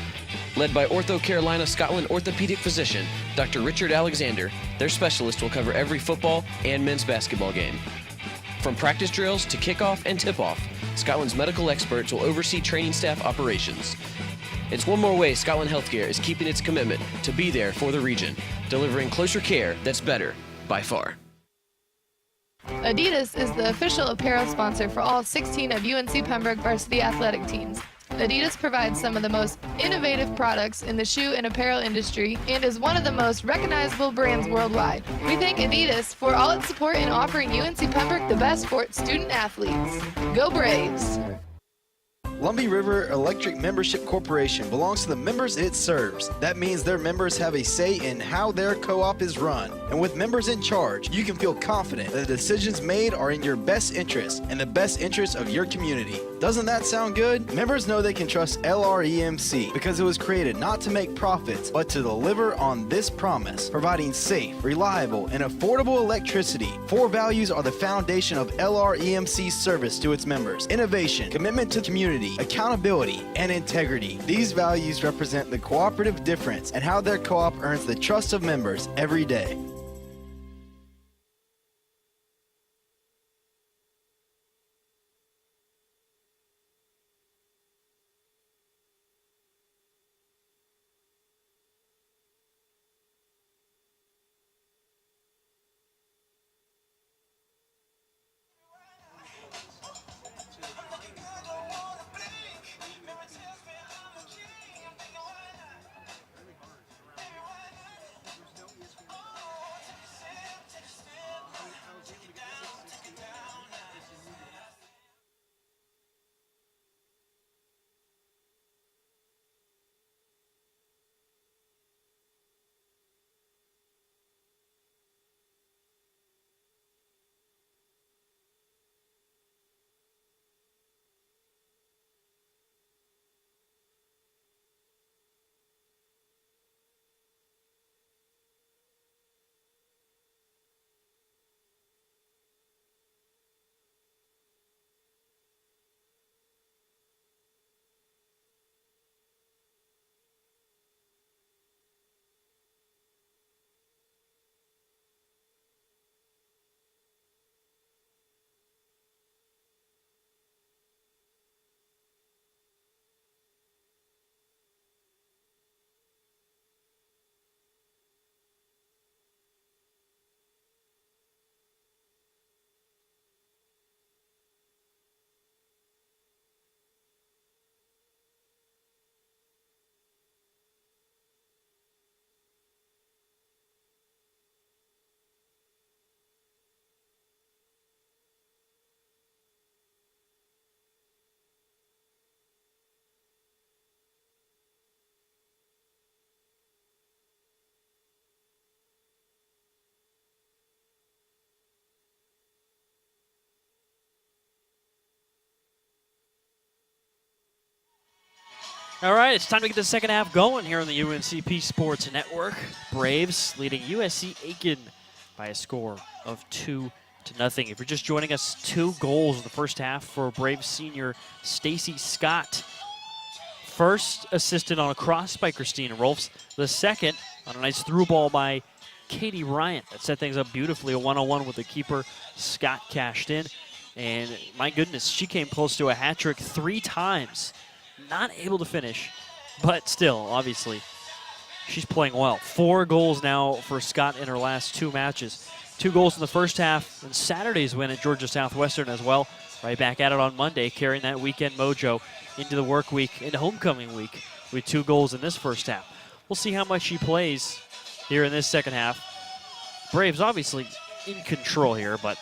Led by Ortho Carolina Scotland orthopedic physician Dr. Richard Alexander, their specialist will cover every football and men's basketball game. From practice drills to kickoff and tip-off, Scotland's medical experts will oversee training staff operations. It's one more way Scotland Healthcare is keeping its commitment to be there for the region, delivering closer care that's better by far. Adidas is the official apparel sponsor for all 16 of UNC Pembroke varsity athletic teams. Adidas provides some of the most innovative products in the shoe and apparel industry and is one of the most recognizable brands worldwide. We thank Adidas for all its support in offering UNC Pembroke the best for its student athletes. Go Braves! Lumbee River Electric Membership Corporation belongs to the members it serves. That means their members have a say in how their co-op is run. And with members in charge, you can feel confident that the decisions made are in your best interest and the best interest of your community. Doesn't that sound good? Members know they can trust LREMC because it was created not to make profits, but to deliver on this promise, providing safe, reliable, and affordable electricity. Four values are the foundation of LREMC's service to its members: innovation, commitment to community, accountability, and integrity. These values represent the cooperative difference and how their co-op earns the trust of members every day. All right, it's time to get the second half going here on the UNCP Sports Network. Braves leading USC Aiken by a score of 2 2-0. If you're just joining us, 2 goals in the first half for Braves senior Stacy Scott. First assisted on a cross by Christina Rolfs. The second on a nice through ball by Katie Ryan. That set things up beautifully. A 1-on-1 with the keeper. Scott cashed in. And my goodness, she came close to a hat trick 3 times. Not able to finish, but still, obviously, she's playing well. 4 goals now for Scott in her last 2 matches. 2 goals in the first half, and Saturday's win at Georgia Southwestern as well. Right back at it on Monday, carrying that weekend mojo into the work week, into homecoming week, with 2 goals in this first half. We'll see how much she plays here in this second half. Braves obviously in control here, but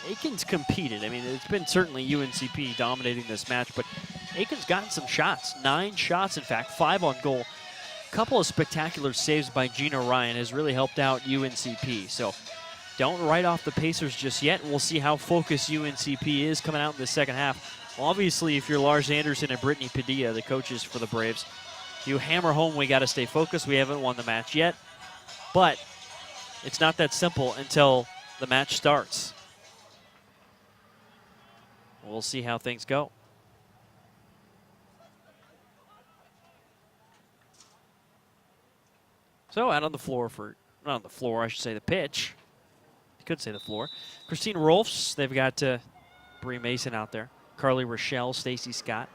Aiken's competed. I mean, it's been certainly UNCP dominating this match, but Aiken's gotten some shots. 9 shots, in fact, 5 on goal. A couple of spectacular saves by Gina Ryan has really helped out UNCP. So don't write off the Pacers just yet, and we'll see how focused UNCP is coming out in the second half. Obviously, if you're Lars Anderson and Brittany Padilla, the coaches for the Braves, you hammer home, we got to stay focused. We haven't won the match yet, but it's not that simple until the match starts. We'll see how things go. So out on the floor for, not on the floor, I should say the pitch. You could say the floor. Christine Rolfs, they've got Bree Mason out there. Carly Rochelle, Stacy Scott.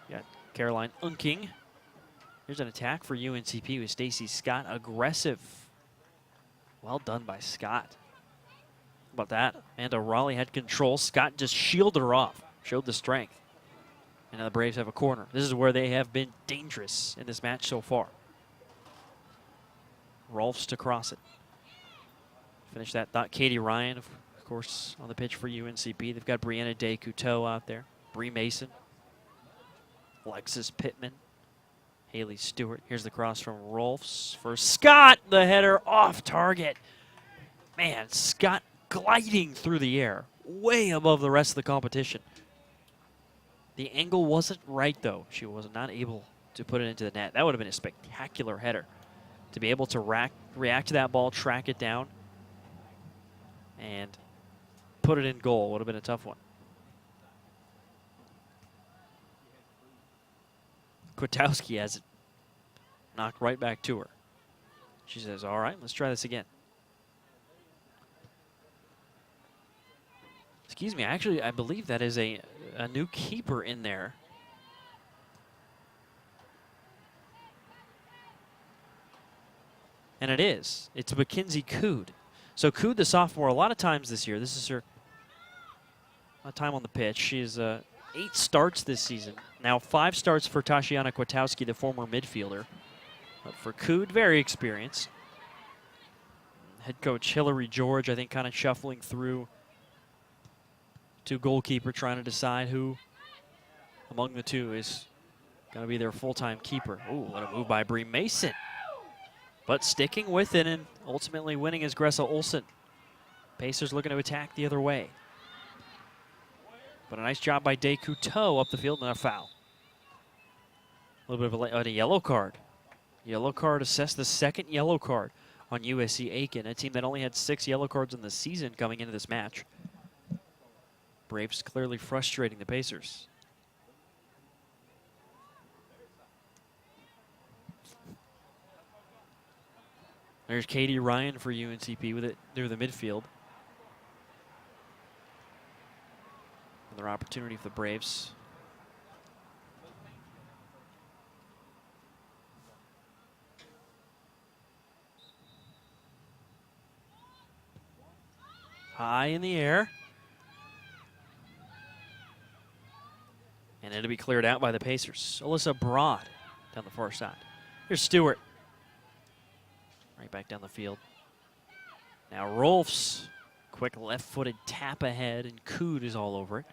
Got Caroline Unking. Here's an attack for UNCP with Stacy Scott. Aggressive. Well done by Scott. How about that? Amanda Raleigh had control. Scott just shielded her off. Showed the strength. And now the Braves have a corner. This is where they have been dangerous in this match so far. Rolfs to cross it. Finish that thought. Katie Ryan, of course, on the pitch for UNCP. They've got Brianna Day Couteau out there. Bree Mason. Alexis Pittman. Haley Stewart. Here's the cross from Rolfs for Scott. The header off target. Man, Scott gliding through the air. Way above the rest of the competition. The angle wasn't right, though. She was not able to put it into the net. That would have been a spectacular header. To be able to react to that ball, track it down, and put it in goal would have been a tough one. Kwiatkowski has it knocked right back to her. She says, all right, let's try this again. Excuse me, actually, I believe that is a new keeper in there. And it is. It's Mackenzie Cood. So Cood, the sophomore, a lot of times this year, this is her time on the pitch. She's 8 starts this season. Now 5 starts for Tashiana Kwiatkowski, the former midfielder. But for Cood, very experienced. Head coach Hillary George, I think, kind of shuffling through to goalkeeper, trying to decide who among the two is going to be their full-time keeper. Ooh, what a move by Bree Mason. But sticking with it and ultimately winning is Gressa Olsen. Pacers looking to attack the other way. But a nice job by Day Couteau up the field and a foul. A little bit of a yellow card. Yellow card assessed, the second yellow card on USC Aiken, a team that only had 6 yellow cards in the season coming into this match. Braves clearly frustrating the Pacers. There's Katie Ryan for UNCP with it near the midfield. Another opportunity for the Braves. High in the air. And it'll be cleared out by the Pacers. Alyssa Broad down the far side. Here's Stewart. Right back down the field. Now Rolfs, quick left-footed tap ahead, and Cood is all over it.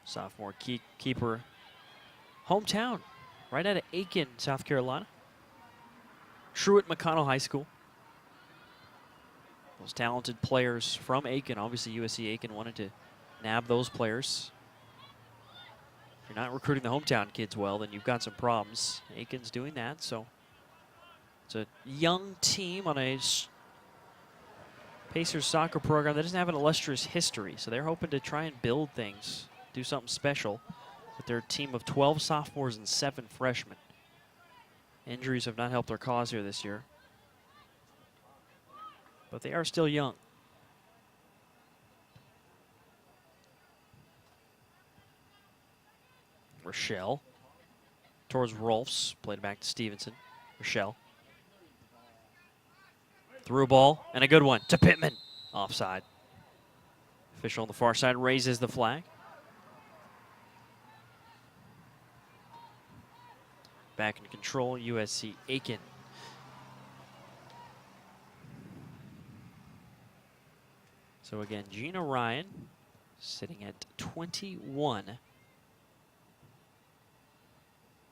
Sophomore keeper, hometown, right out of Aiken, South Carolina. Truett McConnell High School. Those talented players from Aiken, obviously USC Aiken wanted to nab those players. If you're not recruiting the hometown kids well, then you've got some problems. Aiken's doing that, so it's a young team on a Pacers soccer program that doesn't have an illustrious history, so they're hoping to try and build things, do something special with their team of 12 sophomores and 7 freshmen. Injuries have not helped their cause here this year, but they are still young. Rochelle towards Rolfs, played back to Stevenson. Rochelle. Through ball, and a good one to Pittman. Offside. Official on the far side raises the flag. Back in control, USC Aiken. So again, Gina Ryan sitting at 21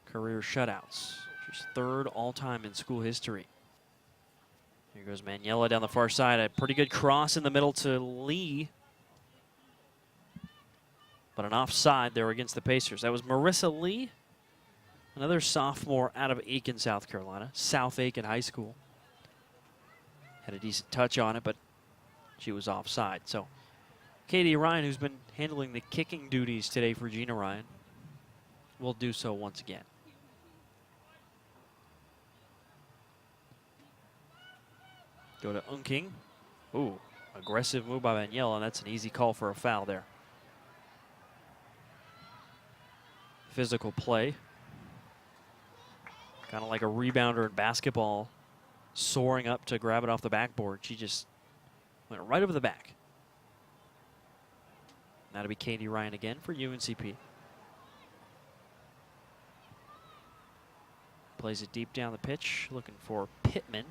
career shutouts. She's 3rd all-time in school history. Here goes Maniela down the far side. A pretty good cross in the middle to Lee. But an offside there against the Pacers. That was Marissa Lee, another sophomore out of Aiken, South Carolina. South Aiken High School. Had a decent touch on it, but she was offside. So Katie Ryan, who's been handling the kicking duties today for Gina Ryan, will do so once again. Go to Unking. Ooh, aggressive move by Maniela, and that's an easy call for a foul there. Physical play. Kind of like a rebounder in basketball, soaring up to grab it off the backboard. She just went right over the back. That'll be Katie Ryan again for UNCP. Plays it deep down the pitch, looking for Pittman.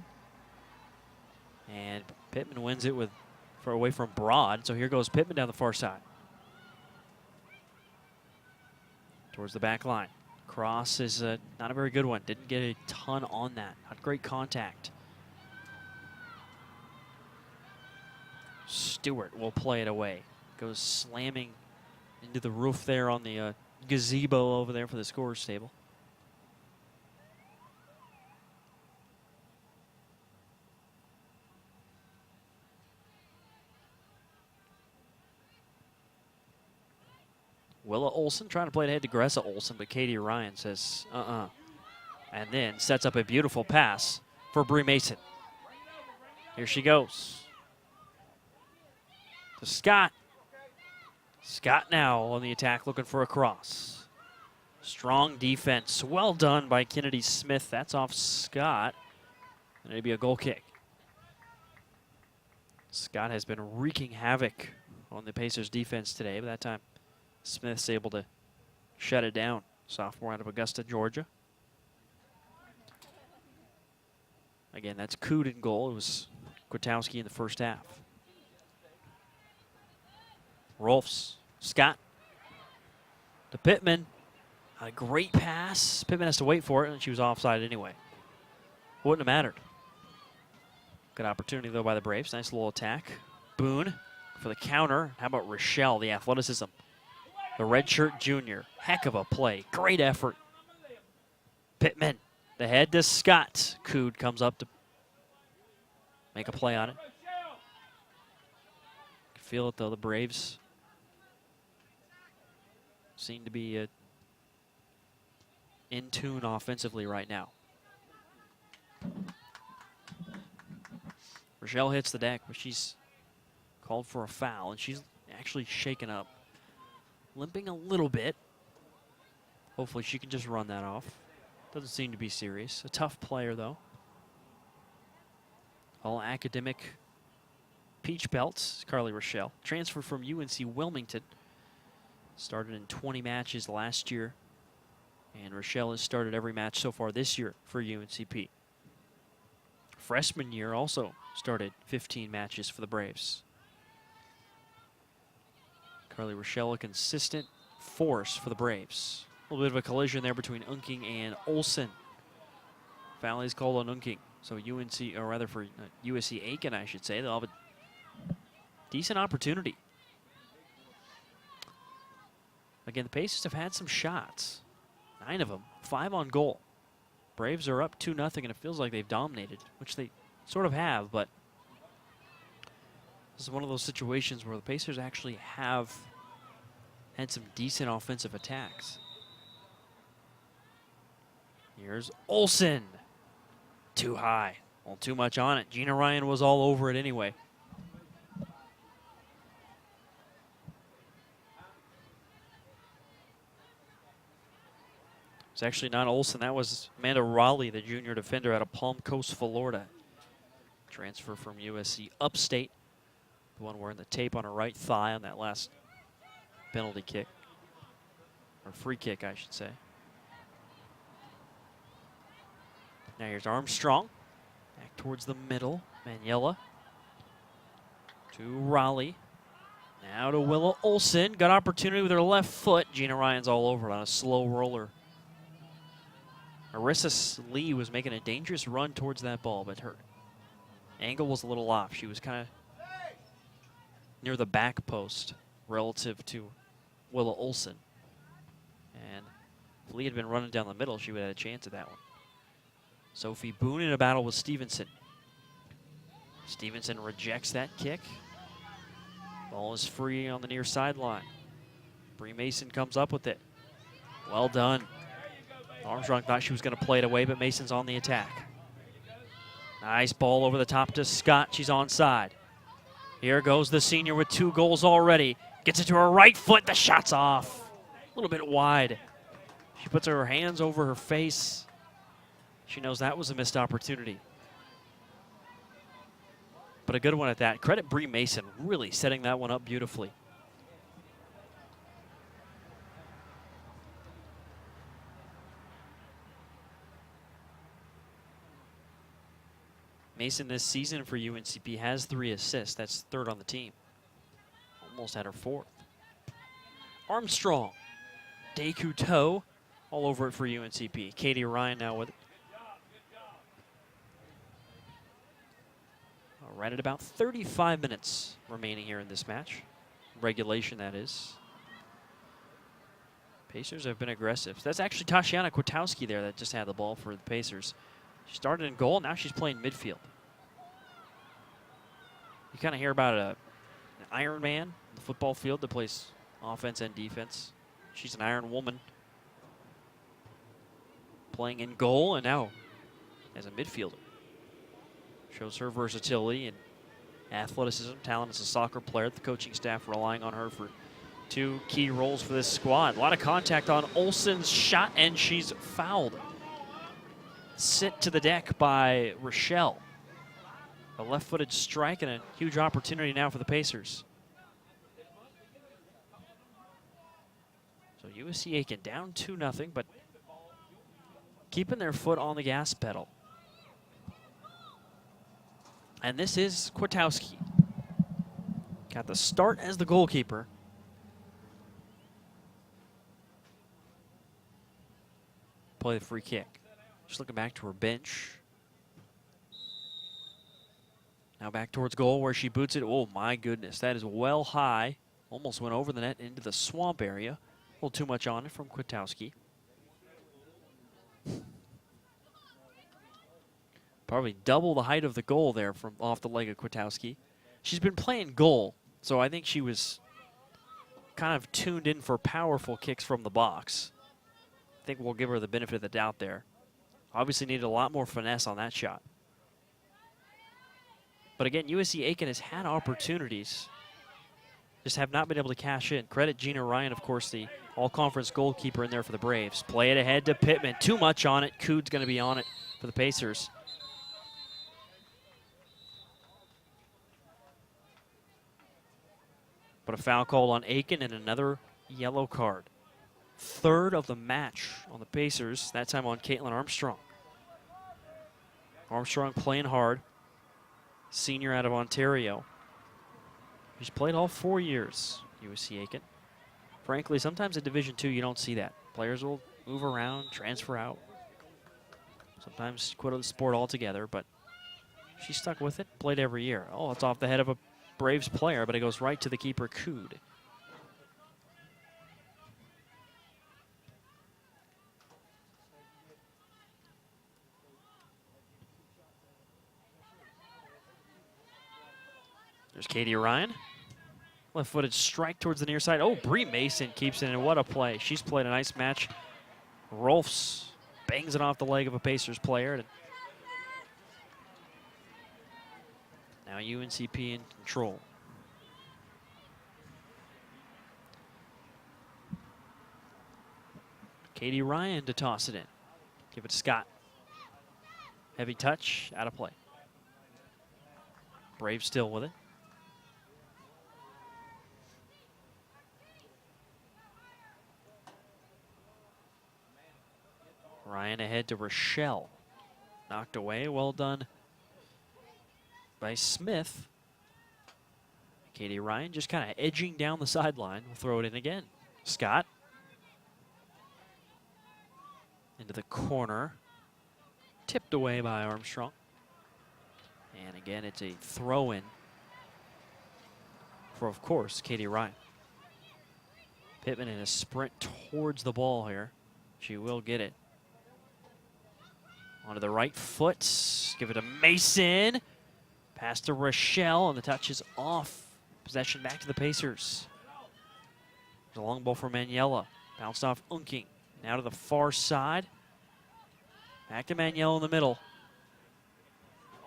And Pittman wins it away from Broad. So here goes Pittman down the far side. Towards the back line. Cross is not a very good one. Didn't get a ton on that. Not great contact. Stewart will play it away. Goes slamming into the roof there on the gazebo over there for the scorer's table. Willa Olson trying to play it ahead to Gressa Olson, but Katie Ryan says, and then sets up a beautiful pass for Bree Mason. Here she goes. To Scott. Scott now on the attack looking for a cross. Strong defense. Well done by Kennedy Smith. That's off Scott. And it'll be a goal kick. Scott has been wreaking havoc on the Pacers defense today, but that time Smith's able to shut it down. Sophomore out of Augusta, Georgia. Again, that's Cood in goal. It was Kwiatkowski in the first half. Rolfs, Scott to Pittman. A great pass. Pittman has to wait for it, and she was offside anyway. Wouldn't have mattered. Good opportunity, though, by the Braves. Nice little attack. Boone for the counter. How about Rochelle, the athleticism? The redshirt junior. Heck of a play. Great effort. Pittman. The head to Scott. Cood comes up to make a play on it. You can feel it, though. The Braves seem to be in tune offensively right now. Rochelle hits the deck, but she's called for a foul, and she's actually shaken up. Limping a little bit. Hopefully she can just run that off. Doesn't seem to be serious. A tough player, though. All academic peach belts, Carly Rochelle. Transferred from UNC Wilmington. Started in 20 matches last year. And Rochelle has started every match so far this year for UNCP. Freshman year also started 15 matches for the Braves. Carly Rochelle, a consistent force for the Braves. A little bit of a collision there between Unking and Olson. Foul is called on Unking. So UNC, or rather for USC Aiken, I should say, they'll have a decent opportunity. Again, the Pacers have had some shots. 9 of them, 5 on goal. Braves are up 2-0, and it feels like they've dominated, which they sort of have, but This is one of those situations where the Pacers actually have had some decent offensive attacks. Here's Olsen. Too high. Well, too much on it. Gina Ryan was all over it anyway. It's actually not Olsen. That was Amanda Raleigh, the junior defender out of Palm Coast, Florida. Transfer from USC Upstate. The one wearing the tape on her right thigh on that last penalty kick. Or free kick, I should say. Now here's Armstrong. Back towards the middle. Maniela. To Raleigh. Now to Willa Olsen. Got opportunity with her left foot. Gina Ryan's all over it on a slow roller. Marissa Lee was making a dangerous run towards that ball, but her angle was a little off. She was kind of near the back post relative to Willa Olsen. And if Lee had been running down the middle, she would have had a chance at that one. Sophie Boone in a battle with Stevenson. Stevenson rejects that kick. Ball is free on the near sideline. Bree Mason comes up with it. Well done. Armstrong thought she was going to play it away, but Mason's on the attack. Nice ball over the top to Scott. She's onside. Here goes the senior with 2 goals already. Gets it to her right foot. The shot's off. A little bit wide. She puts her hands over her face. She knows that was a missed opportunity. But a good one at that. Credit Bree Mason really setting that one up beautifully. Mason this season for UNCP has 3 assists. That's 3rd on the team. Almost had her 4th. Armstrong. Descouteaux all over it for UNCP. Katie Ryan now with it. Right at about 35 minutes remaining here in this match. Regulation, that is. Pacers have been aggressive. That's actually Tashiana Kwiatkowski there that just had the ball for the Pacers. She started in goal, now she's playing midfield. You kind of hear about an Iron Man, the football field that plays offense and defense. She's an Iron Woman. Playing in goal and now as a midfielder. Shows her versatility and athleticism, talent as a soccer player. The coaching staff relying on her for 2 key roles for this squad. A lot of contact on Olsen's shot, and she's fouled. Sit to the deck by Rochelle. A left-footed strike and a huge opportunity now for the Pacers. So USC Aiken down 2-0, but keeping their foot on the gas pedal. And this is Kwiatkowski. Got the start as the goalkeeper. Play the free kick. Just looking back to her bench. Now back towards goal where she boots it. Oh my goodness, that is well high. Almost went over the net into the swamp area. A little too much on it from Kwiatkowski. Probably double the height of the goal there from off the leg of Kwiatkowski. She's been playing goal, so I think she was kind of tuned in for powerful kicks from the box. I think we'll give her the benefit of the doubt there. Obviously needed a lot more finesse on that shot. But again, USC Aiken has had opportunities, just have not been able to cash in. Credit Gina Ryan, of course, the all-conference goalkeeper in there for the Braves. Play it ahead to Pittman. Too much on it. Cood's going to be on it for the Pacers. But a foul called on Aiken and another yellow card. 3rd of the match on the Pacers, that time on Caitlin Armstrong. Armstrong playing hard. Senior out of Ontario. She's played all 4 years, USC Aiken. Frankly, sometimes in Division II you don't see that. Players will move around, transfer out. Sometimes quit the sport altogether, but she stuck with it, played every year. Oh, it's off the head of a Braves player, but it goes right to the keeper, Cood. There's Katie Ryan. Left-footed strike towards the near side. Oh, Bree Mason keeps it in. What a play. She's played a nice match. Rolfs bangs it off the leg of a Pacers player. Now UNCP in control. Katie Ryan to toss it in. Give it to Scott. Heavy touch, out of play. Braves still with it. Ryan ahead to Rochelle. Knocked away, well done by Smith. Katie Ryan just kind of edging down the sideline. We'll throw it in again. Scott. Into the corner. Tipped away by Armstrong. And again, it's a throw-in for, of course, Katie Ryan. Pittman in a sprint towards the ball here. She will get it. Onto the right foot. Give it to Mason. Pass to Rochelle, and the touch is off. Possession back to the Pacers. There's a long ball for Maniela. Bounced off Unking. Now to the far side. Back to Maniela in the middle.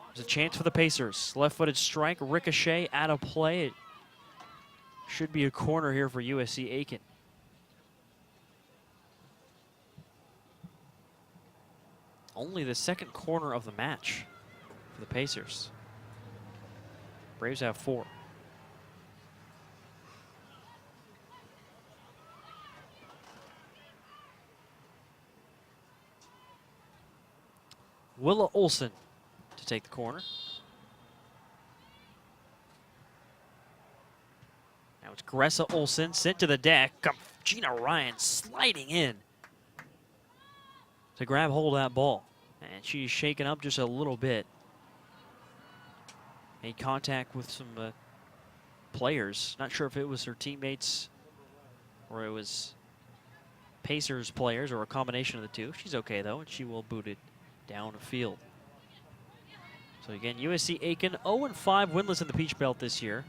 There's a chance for the Pacers. Left-footed strike, ricochet, out of play. It should be a corner here for USC Aiken. Only the second corner of the match for the Pacers. Braves have 4. Willa Olson to take the corner. Now it's Gressa Olson sent to the deck. Gina Ryan sliding in to grab hold of that ball. And she's shaken up just a little bit. Made contact with some players. Not sure if it was her teammates or it was Pacers players or a combination of the two. She's okay though, and she will boot it down the field. So again, USC Aiken 0-5 winless in the Peach Belt this year.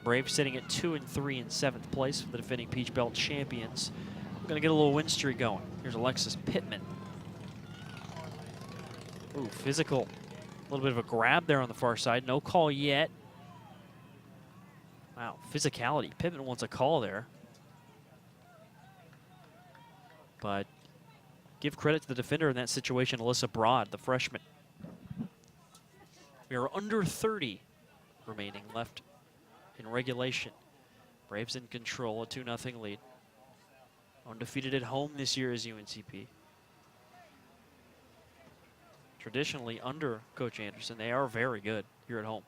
Braves sitting at 2-3 in 7th place for the defending Peach Belt champions. We're going to get a little win streak going. Here's Alexis Pittman. Ooh, physical. A little bit of a grab there on the far side. No call yet. Wow, physicality. Pittman wants a call there. But give credit to the defender in that situation, Alyssa Broad, the freshman. We are under 30 remaining left in regulation. Braves in control, a 2-0 lead. Undefeated at home this year is UNCP. Traditionally under Coach Anderson, they are very good here at home.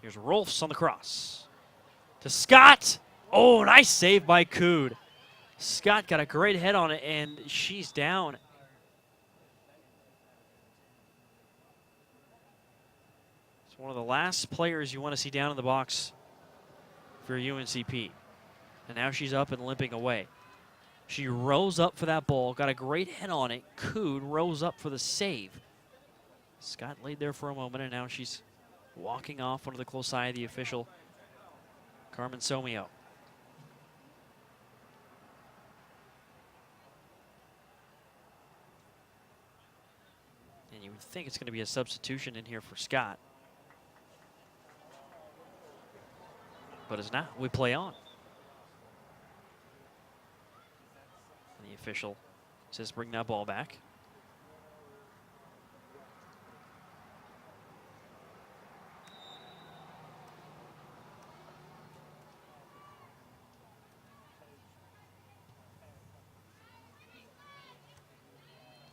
Here's Rolfs on the cross. To Scott. Oh, nice save by Cood. Scott got a great head on it, and she's down. It's one of the last players you want to see down in the box for UNCP. And now she's up and limping away. She rose up for that ball, got a great head on it. Cood rose up for the save. Scott laid there for a moment, and now she's walking off under the close eye of the official, Carmen Somio. And you would think it's going to be a substitution in here for Scott. But it's not. We play on. And the official says bring that ball back.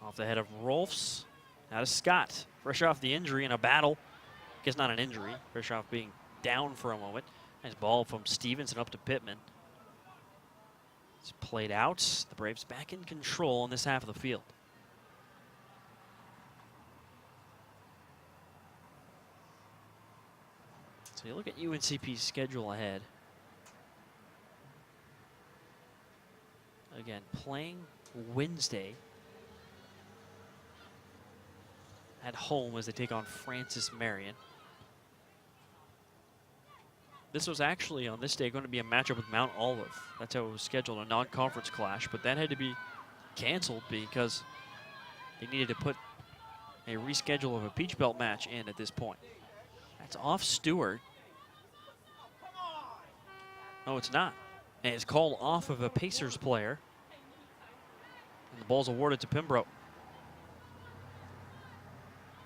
Off the head of Rolfs. Now to Scott. Fresh off the injury in a battle. I guess not an injury. Fresh off being down for a moment. Nice ball from Stevenson up to Pittman. It's played out. The Braves back in control in this half of the field. So you look at UNCP's schedule ahead. Again, playing Wednesday at home as they take on Francis Marion. This was actually on this day going to be a matchup with Mount Olive. That's how it was scheduled, a non-conference clash, but that had to be canceled because they needed to put a reschedule of a Peach Belt match in at this point. That's off Stewart. No, it's not. And it's called off of a Pacers player. And the ball's awarded to Pembroke.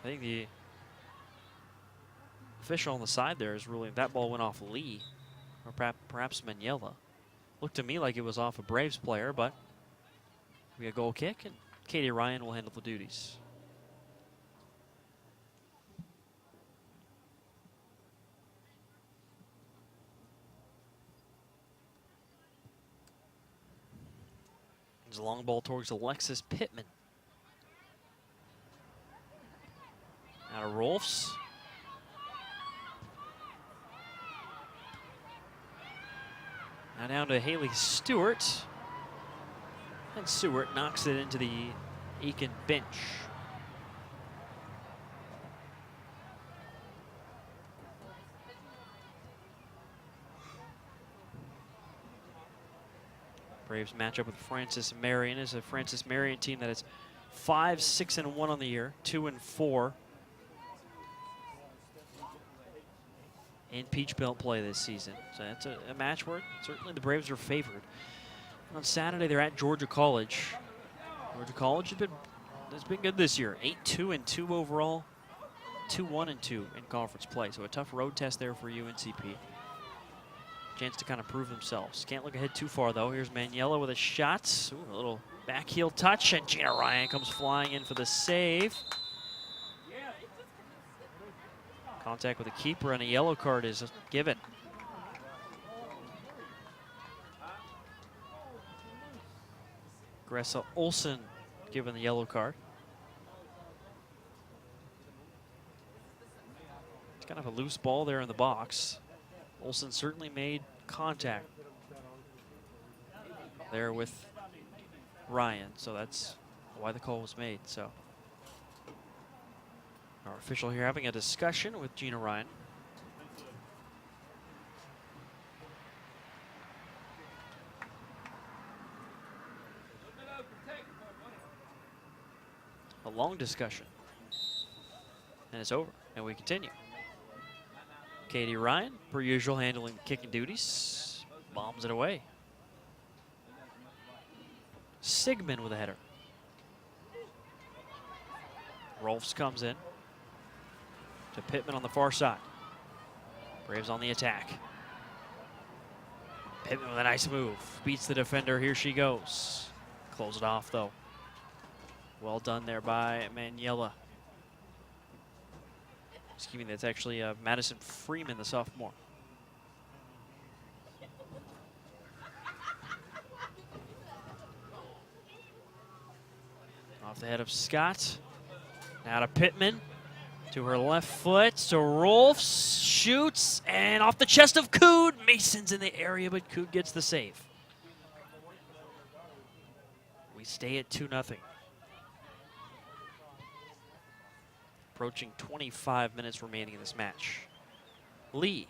I think the official on the side there is ruling that ball went off Lee, or perhaps Maniela. Looked to me like it was off a Braves player, but we got a goal kick, and Katie Ryan will handle the duties. There's a long ball towards Alexis Pittman. Out of Rolfs. Now down to Haley Stewart. And Stewart knocks it into the Aiken bench. Braves match up with Francis Marion. Is a Francis Marion team that is 5-6-1 on the year, 2-4 in Peach Belt play this season. So that's a match where certainly the Braves are favored. On Saturday, they're at Georgia College. Georgia College has been good this year. 8-2-2 overall, 2-1-2 in conference play. So a tough road test there for UNCP. Chance to kind of prove themselves. Can't look ahead too far, though. Here's Maniela with a shot. Ooh, a little back heel touch, and Gina Ryan comes flying in for the save. Contact with the keeper, and a yellow card is given. Gressa Olsen given the yellow card. It's kind of a loose ball there in the box. Olsen certainly made contact there with Ryan, so that's why the call was made. So our official here having a discussion with Gina Ryan. A long discussion. And it's over, and we continue. Katie Ryan, per usual, handling kicking duties. Bombs it away. Sigmund with a header. Rolfs comes in to Pittman on the far side. Braves on the attack. Pittman with a nice move. Beats the defender. Here she goes. Close it off, though. Well done there by Maniela. Excuse me, that's actually Madison Freeman, the sophomore. Off the head of Scott. Now to Pittman. To her left foot. To Rolfs. Shoots. And off the chest of Cood. Mason's in the area, but Cood gets the save. We stay at 2-0. Approaching 25 minutes remaining in this match. Lee.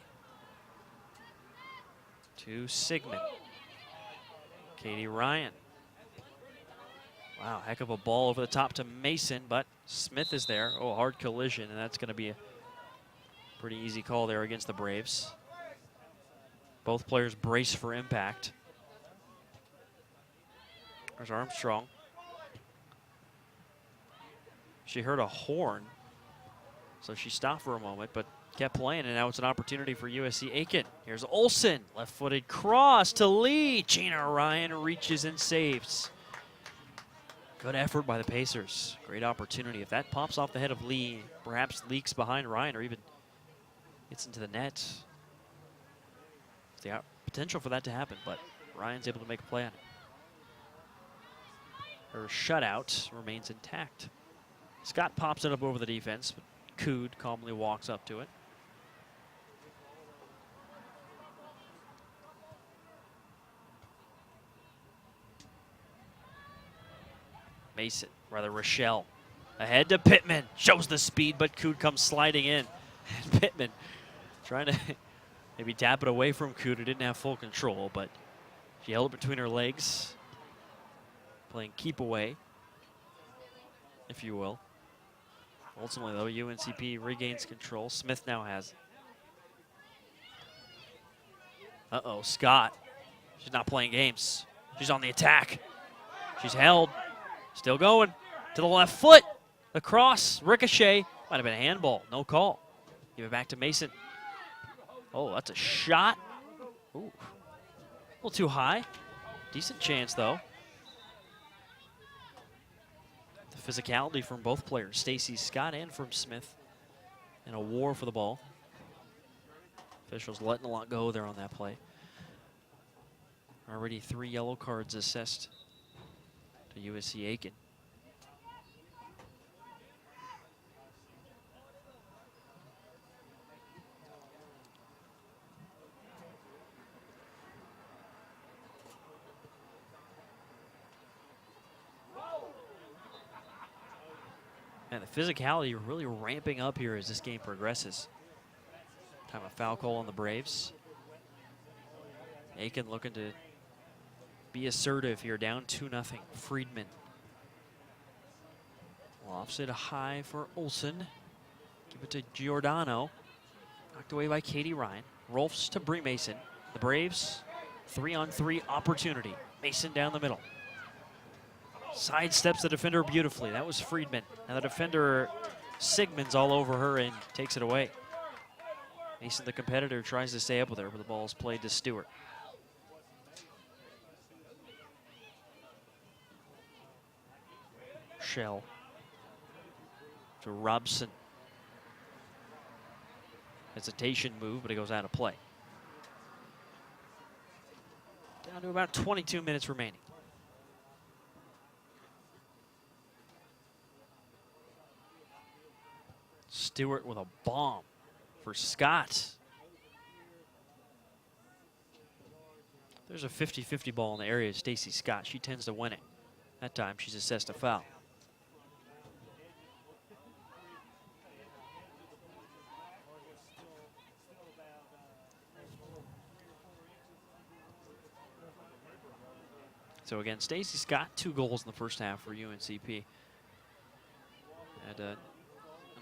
To Sigmund. Katie Ryan. Wow, heck of a ball over the top to Mason, but Smith is there. Oh, a hard collision, and that's going to be a pretty easy call there against the Braves. Both players brace for impact. There's Armstrong. She heard a horn, so she stopped for a moment, but kept playing, and now it's an opportunity for USC Aiken. Here's Olsen, left-footed cross to Lee. Gina Ryan reaches and saves. Good effort by the Pacers. Great opportunity. If that pops off the head of Lee, perhaps leaks behind Ryan or even gets into the net. There's the potential for that to happen, but Ryan's able to make a play on it. Her shutout remains intact. Scott pops it up over the defense, but Cood calmly walks up to it. Rochelle. Ahead to Pittman. Shows the speed, but Cood comes sliding in. And Pittman trying to Maybe tap it away from Kuda. Didn't have full control, but she held it between her legs. Playing keep away, if you will. Ultimately, though, UNCP regains control. Smith now has it. Uh-oh, Scott. She's not playing games. She's on the attack. She's held. Still going. To the left foot. Across. Ricochet. Might have been a handball. No call. Give it back to Mason. Oh, that's a shot. Ooh. A little too high. Decent chance, though. The physicality from both players, Stacy Scott and from Smith, in a war for the ball. Officials letting a lot go there on that play. Already 3 yellow cards assessed to USC Aiken. And the physicality really ramping up here as this game progresses. Time of foul call on the Braves. Aiken looking to be assertive here, down 2-0. Friedman. Lofts it high for Olsen. Give it to Giordano. Knocked away by Katie Ryan. Rolfs to Bree Mason. The Braves, 3-on-3 opportunity. Mason down the middle. Sidesteps the defender beautifully. That was Friedman. Now the defender, Sigmund's all over her and takes it away. Mason, the competitor, tries to stay up with her, but the ball is played to Stewart. Shell to Robson. Hesitation move, but it goes out of play. Down to about 22 minutes remaining. Stewart with a bomb for Scott. There's a 50-50 ball in the area of Stacy Scott. She tends to win it. That time she's assessed a foul. So again, Stacy Scott, 2 goals in the first half for UNCP. And an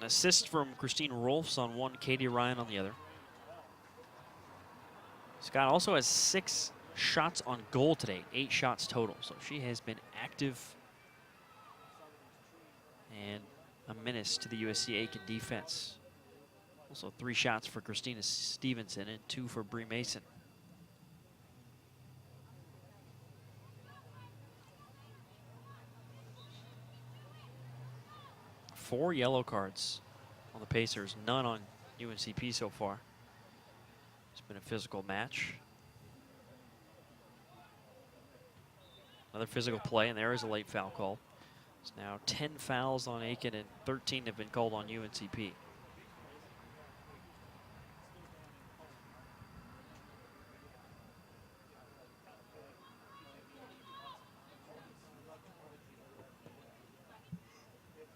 assist from Christine Rolfs on one, Katie Ryan on the other. Scott also has 6 shots on goal today, 8 shots total. So she has been active and a menace to the USC Aiken defense. Also 3 shots for Christina Stevenson and 2 for Bree Mason. Four yellow cards on the Pacers, none on UNCP so far. It's been a physical match. Another physical play, and there is a late foul call. It's now 10 fouls on Aiken and 13 have been called on UNCP.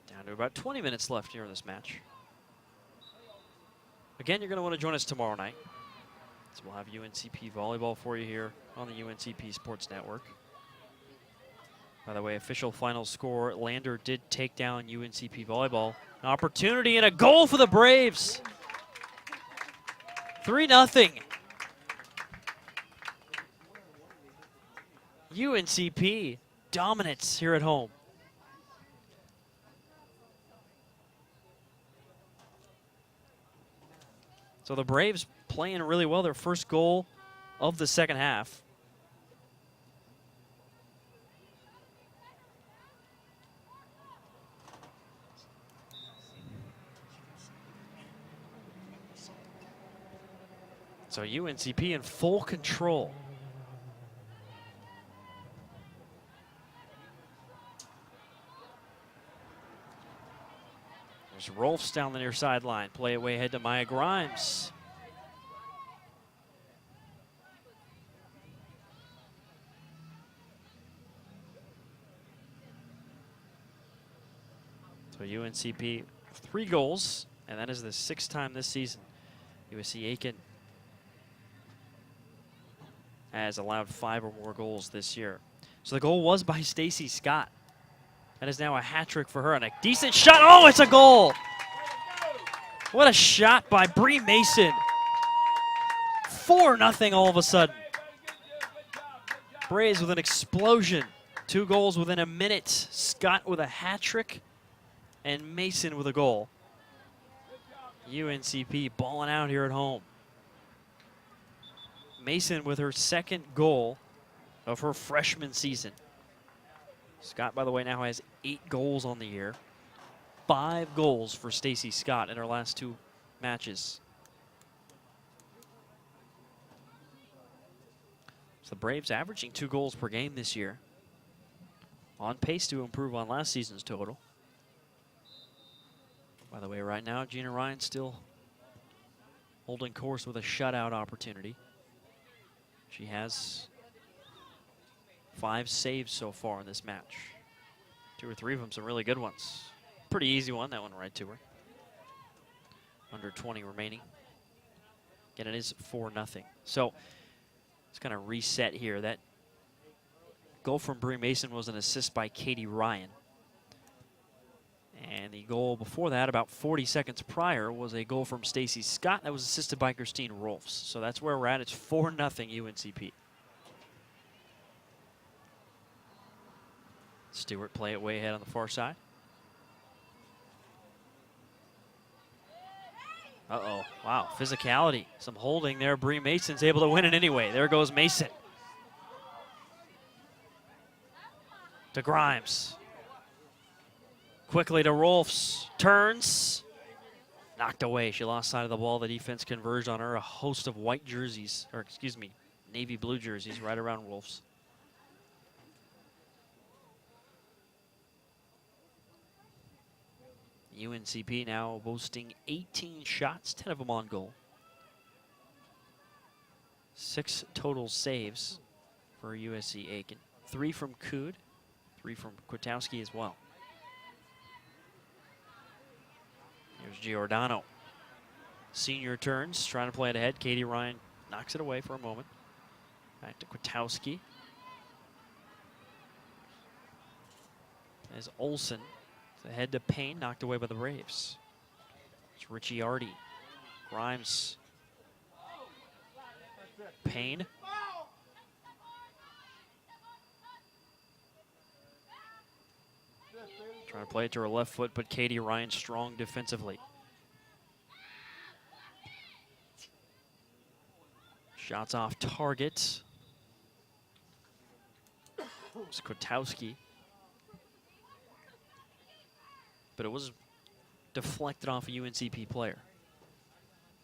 Down to about 20 minutes left here in this match. Again, you're going to want to join us tomorrow night. So we'll have UNCP volleyball for you here on the UNCP Sports Network. By the way, official final score, Lander did take down UNCP volleyball. An opportunity and a goal for the Braves. 3-0. UNCP dominates here at home. So the Braves playing really well. Their first goal of the second half. So UNCP in full control. There's Rolfs down the near sideline. Play it way ahead to Maya Grimes. So UNCP 3 goals, and that is the 6th time this season USC Aiken has allowed 5 or more goals this year. So the goal was by Stacy Scott. That is now a hat trick for her, and a decent shot. Oh, it's a goal! What a shot by Bree Mason. 4-0 all of a sudden. Braves with an explosion. 2 goals within a minute. Scott with a hat trick, and Mason with a goal. UNCP balling out here at home. Mason with her 2nd goal of her freshman season. Scott, by the way, now has 8 goals on the year. 5 goals for Stacy Scott in her last 2 matches. So the Braves averaging 2 goals per game this year. On pace to improve on last season's total. By the way, right now, Gina Ryan still holding course with a shutout opportunity. She has 5 saves so far in this match. 2 or 3 of them some really good ones. Pretty easy one, that one right to her. Under 20 remaining. Again, it is 4-0. So let's kind of reset here. That goal from Bree Mason was an assist by Katie Ryan. And the goal before that, about 40 seconds prior, was a goal from Stacy Scott that was assisted by Christine Rolfs. So that's where we're at. It's 4-0 UNCP. Stewart play it way ahead on the far side. Uh-oh. Wow, physicality. Some holding there. Bree Mason's able to win it anyway. There goes Mason. To Grimes. Quickly to Rolfs. Turns. Knocked away. She lost sight of the ball. The defense converged on her. A host of white jerseys, or excuse me, navy blue jerseys right around Rolfs. UNCP now boasting 18 shots, 10 of them on goal. 6 total saves for USC Aiken. 3 from Cood, 3 from Kwiatkowski as well. Here's Giordano. Senior turns, trying to play it ahead. Katie Ryan knocks it away for a moment. Back to Kwiatkowski. As Olsen. Ahead to Payne, knocked away by the Braves. It's Ricciardi. Grimes. Payne. Trying to play it to her left foot, but Katie Ryan strong defensively. Shots off target. It's Kwiatkowski. But it was deflected off a UNCP player.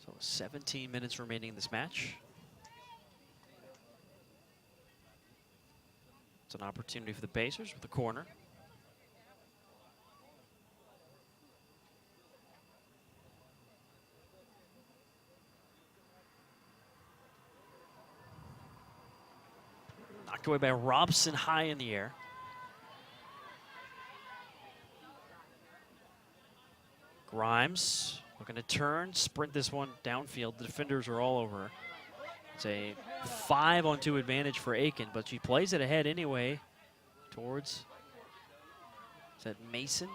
So 17 minutes remaining in this match. It's an opportunity for the Pacers with the corner. Knocked away by Robson high in the air. Grimes looking to turn, sprint this one downfield. The defenders are all over her. It's a 5-on-2 advantage for Aiken, but she plays it ahead anyway towards, is that Mason?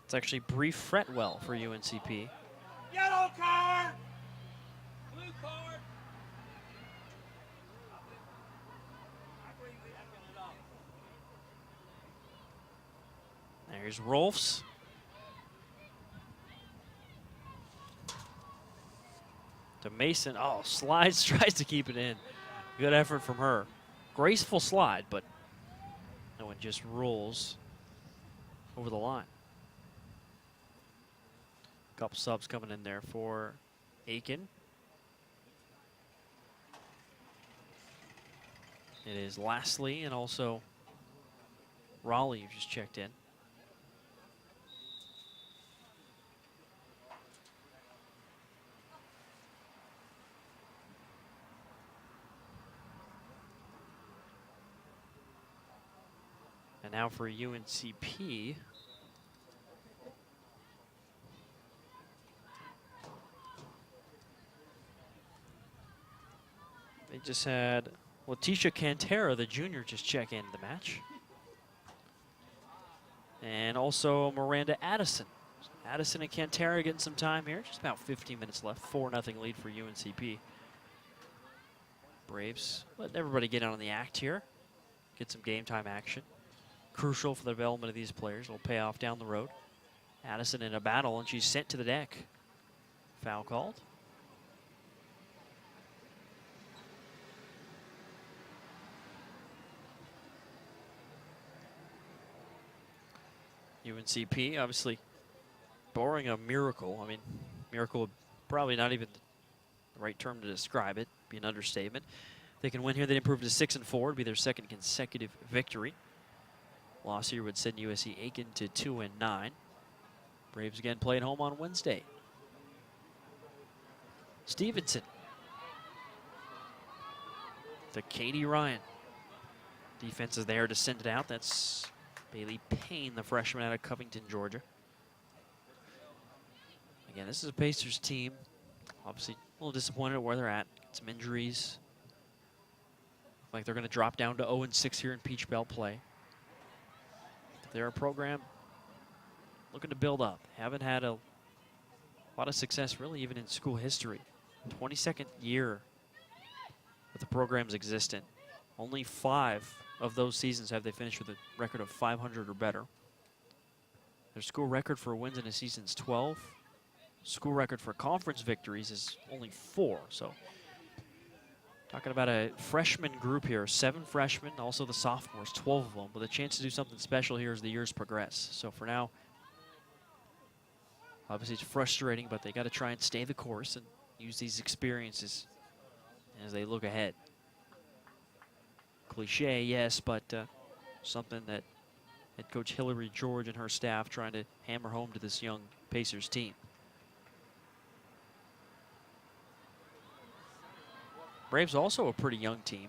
It's actually Bree Fretwell for UNCP. Yellow card! Blue card! There's Rolfs. To Mason. Oh, slides, tries to keep it in. Good effort from her. Graceful slide, but no one just rolls over the line. Couple subs coming in there for Aiken. It is Lastly and also Raleigh, who just checked in. And now for UNCP, They just had Letitia Cantera, the junior, just check into the match. And also Miranda Addison. So Addison and Cantera getting some time here. Just about 15 minutes left. 4-0 lead for UNCP. Braves letting everybody get on the act here. Get some game time action. Crucial for the development of these players. It'll pay off down the road. Addison in a battle, and she's sent to the deck. Foul called. UNCP obviously borrowing a miracle. I mean, miracle would probably not even the right term to describe it. Be an understatement. If they can win here, they'd improve to 6-4. It'd be their second consecutive victory. Loss here would send USC Aiken to 2-9. Braves again playing home on Wednesday. Stevenson to Katie Ryan. Defense is there to send it out. That's Bailey Payne, the freshman out of Covington, Georgia. Again, this is a Pacers team. Obviously, a little disappointed at where they're at. Some injuries. Like they're going to drop down to 0-6 here in Peach Belt play. They're a program looking to build up. Haven't had a lot of success, really, even in school history. 22nd year that the program's existent. Only 5 of those seasons have they finished with a record of 500 or better. Their school record for wins in a season is 12. School record for conference victories is only 4. So talking about a freshman group here, 7 freshmen, also the sophomores, 12 of them, with a chance to do something special here as the years progress. So for now, obviously it's frustrating, but they got to try and stay the course and use these experiences as they look ahead. Cliche, yes, but something that head coach Hillary George and her staff trying to hammer home to this young Pacers team. Braves also a pretty young team,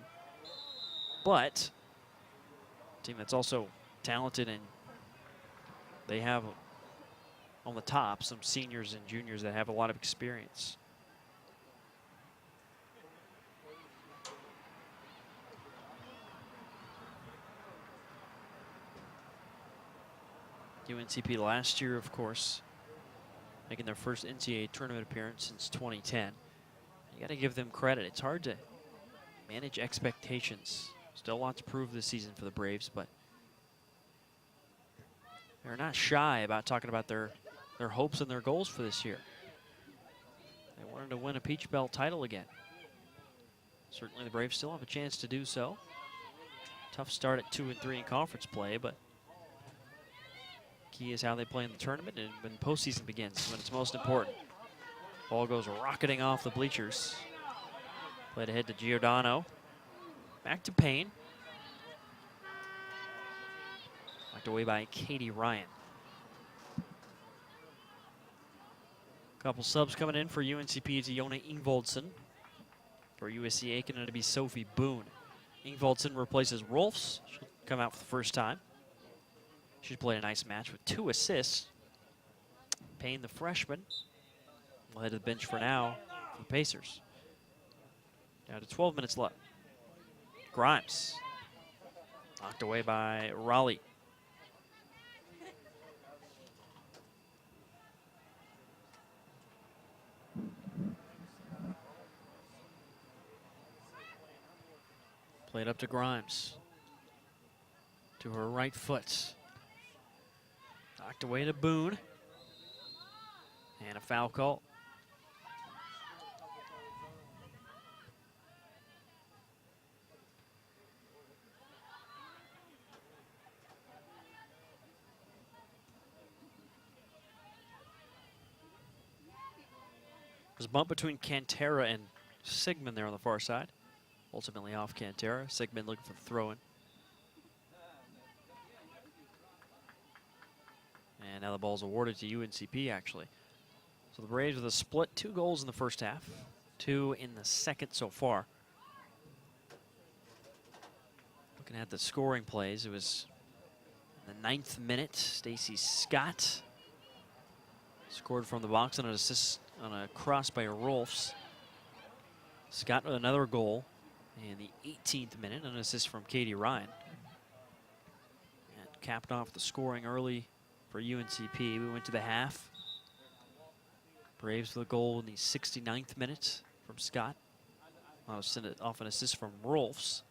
but a team that's also talented, and they have on the top some seniors and juniors that have a lot of experience. UNCP last year, of course, making their first NCAA tournament appearance since 2010. You got to give them credit. It's hard to manage expectations. Still a lot to prove this season for the Braves, but they're not shy about talking about their hopes and their goals for this year. They wanted to win a Peach Belt title again. Certainly the Braves still have a chance to do so. Tough start at 2-3 in conference play, but key is how they play in the tournament and when postseason begins, when it's most important. Ball goes rocketing off the bleachers. Played ahead to Giordano. Back to Payne. Knocked away by Katie Ryan. Couple subs coming in for UNCP to Jona Ingvoldsen. For USC Aiken, it'll be Sophie Boone. Ingvoldsen replaces Rolfs. She'll come out for the first time. She's played a nice match with 2 assists. Payne, the freshman, will head to the bench for now for the Pacers. Down to 12 minutes left. Grimes. Knocked away by Raleigh. Played up to Grimes. To her right foot. Knocked away to Boone. And a foul call. There's a bump between Cantera and Sigmund there on the far side. Ultimately off Cantera. Sigmund looking for the throw-in. And now the ball's awarded to UNCP, actually. So the Braves with a split, 2 goals in the first half, 2 in the second so far. Looking at the scoring plays, it was in the 9th minute. Stacy Scott scored from the box on an assist on a cross by Rolfs. Scott with another goal. And the 18th minute, an assist from Katie Ryan. And capped off the scoring early for UNCP. We went to the half. Braves with a goal in the 69th minute from Scott. Sent it off an assist from Rolfs.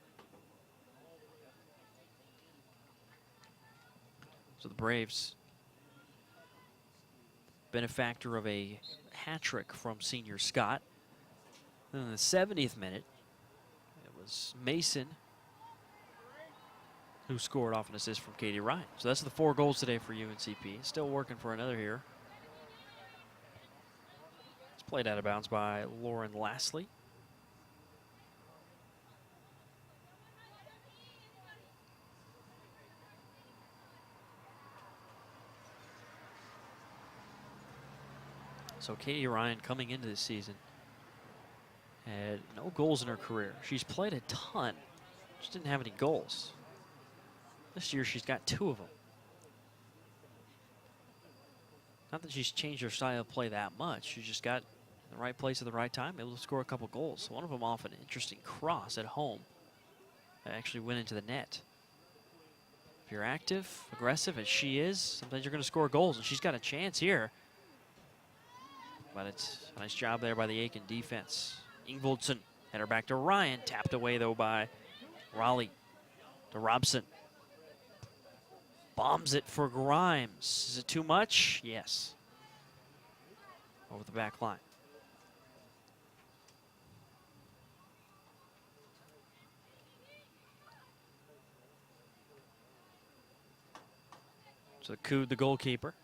So the Braves, benefactor of a hat trick from senior Scott. Then in the 70th minute, it was Mason who scored off an assist from Katie Ryan. So that's the 4 goals today for UNCP. Still working for another here. It's played out of bounds by Lauren Lastly. So Katie Ryan coming into this season had no goals in her career. She's played a ton, just didn't have any goals. This year she's got 2 of them. Not that she's changed her style of play that much. She just got in the right place at the right time, able to score a couple goals. One of them off an interesting cross at home that actually went into the net. If you're active, aggressive, as she is, sometimes you're going to score goals, and she's got a chance here. But it's a nice job there by the Aiken defense. Ingvoldsen header back to Ryan. Tapped away, though, by Raleigh to Robson. Bombs it for Grimes. Is it too much? Yes. Over the back line. So Cood, the goalkeeper.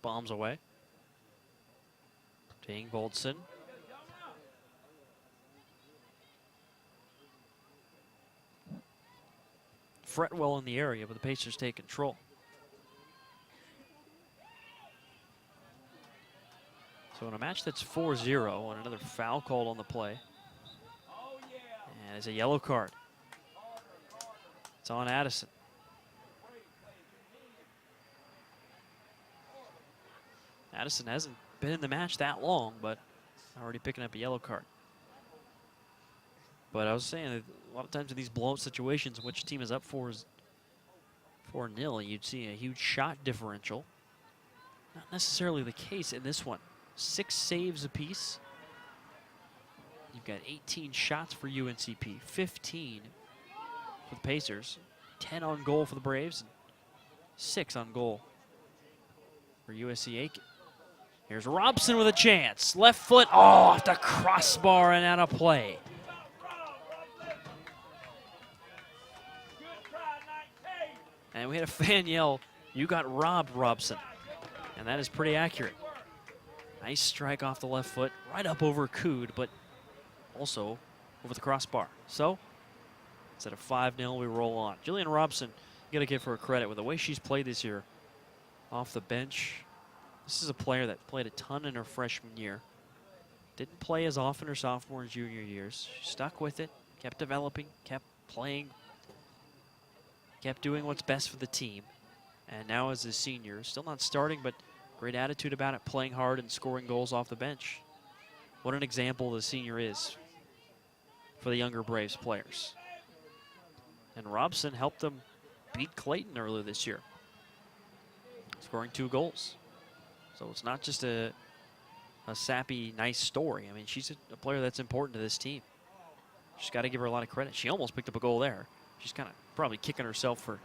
Bombs away. To Ingvoldsen. Fretwell in the area, but the Pacers take control. So in a match that's 4-0, and another foul called on the play. And it's a yellow card. It's on Addison. Addison hasn't been in the match that long, but already picking up a yellow card. But I was saying that a lot of times in these blowout situations, which team is up 4-0, you'd see a huge shot differential. Not necessarily the case in this one. 6 saves apiece. You've got 18 shots for UNCP, 15 for the Pacers, 10 on goal for the Braves, and 6 on goal for USC Aiken. Here's Robson with a chance. Left foot, off the crossbar and out of play. And we had a fan yell, "You got robbed, Robson." And that is pretty accurate. Nice strike off the left foot, right up over Cood, but also over the crossbar. So, instead of 5-0, we roll on. Jillian Robson, you got to give her a credit with the way she's played this year off the bench. This is a player that played a ton in her freshman year. Didn't play as often her sophomore and junior years. She stuck with it, kept developing, kept playing, kept doing what's best for the team. And now as a senior, still not starting, but great attitude about it, playing hard and scoring goals off the bench. What an example the senior is for the younger Braves players. And Robson helped them beat Clayton earlier this year, scoring 2 goals. So it's not just a sappy, nice story. I mean, she's a player that's important to this team. She's got to give her a lot of credit. She almost picked up a goal there. She's kind of probably kicking herself for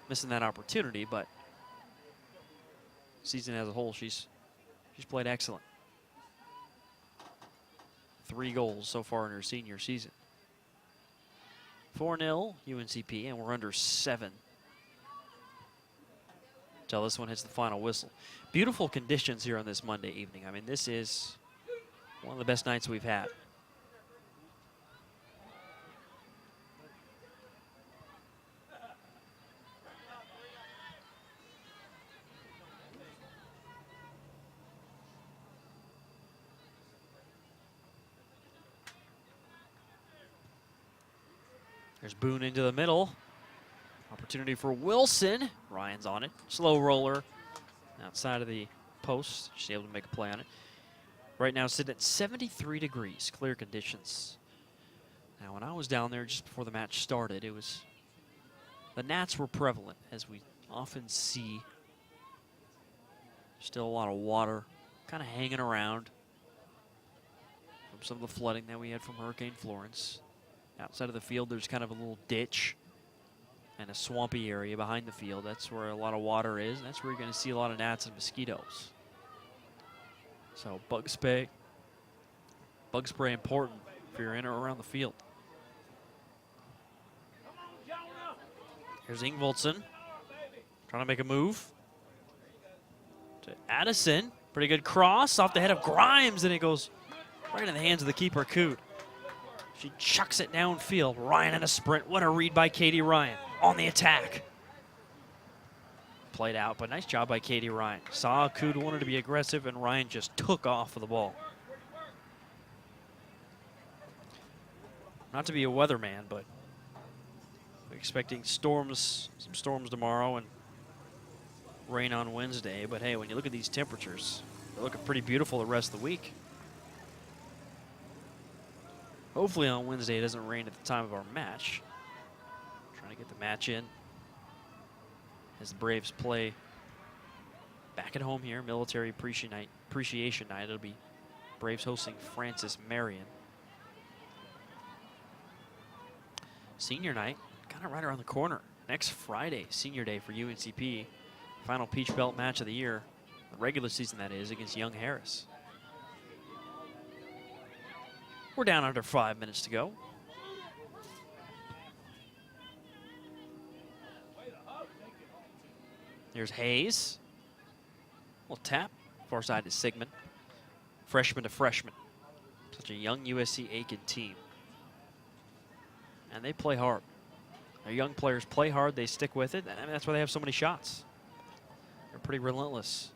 missing that opportunity, but season as a whole, she's played excellent. 3 goals so far in her senior season. 4-0 UNCP, and we're under 7 until this one hits the final whistle. Beautiful conditions here on this Monday evening. I mean, this is one of the best nights we've had. There's Boone into the middle. Opportunity for Wilson. Ryan's on it. Slow roller outside of the post. She's able to make a play on it. Right now sitting at 73 degrees. Clear conditions. Now, when I was down there just before the match started, the gnats were prevalent, as we often see. Still a lot of water kind of hanging around from some of the flooding that we had from Hurricane Florence. Outside of the field, there's kind of a little ditch and a swampy area behind the field. That's where a lot of water is, and that's where you're going to see a lot of gnats and mosquitoes. So bug spray important if you're in or around the field. Here's Ingvoldsen trying to make a move to Addison. Pretty good cross off the head of Grimes, and it goes right in the hands of the keeper, Coot. She chucks it downfield. Ryan in a sprint. What a read by Katie Ryan on the attack. Played out, but nice job by Katie Ryan. Saw Coot wanted to be aggressive, and Ryan just took off of the ball. Not to be a weatherman, but we're expecting some storms tomorrow and rain on Wednesday. But hey, when you look at these temperatures, they're looking pretty beautiful the rest of the week. Hopefully on Wednesday it doesn't rain at the time of our match. Trying to get the match in as the Braves play back at home here, Military Appreciation Night. It'll be Braves hosting Francis Marion. Senior night, kind of right around the corner. Next Friday, Senior Day for UNCP. Final Peach Belt match of the year, the regular season that is, against Young Harris. We're down under 5 minutes to go. Here's Hayes. Little tap. Far side is Sigmund. Freshman to freshman. Such a young USC Aiken team. And they play hard. Their young players play hard. They stick with it. And that's why they have so many shots. They're pretty relentless.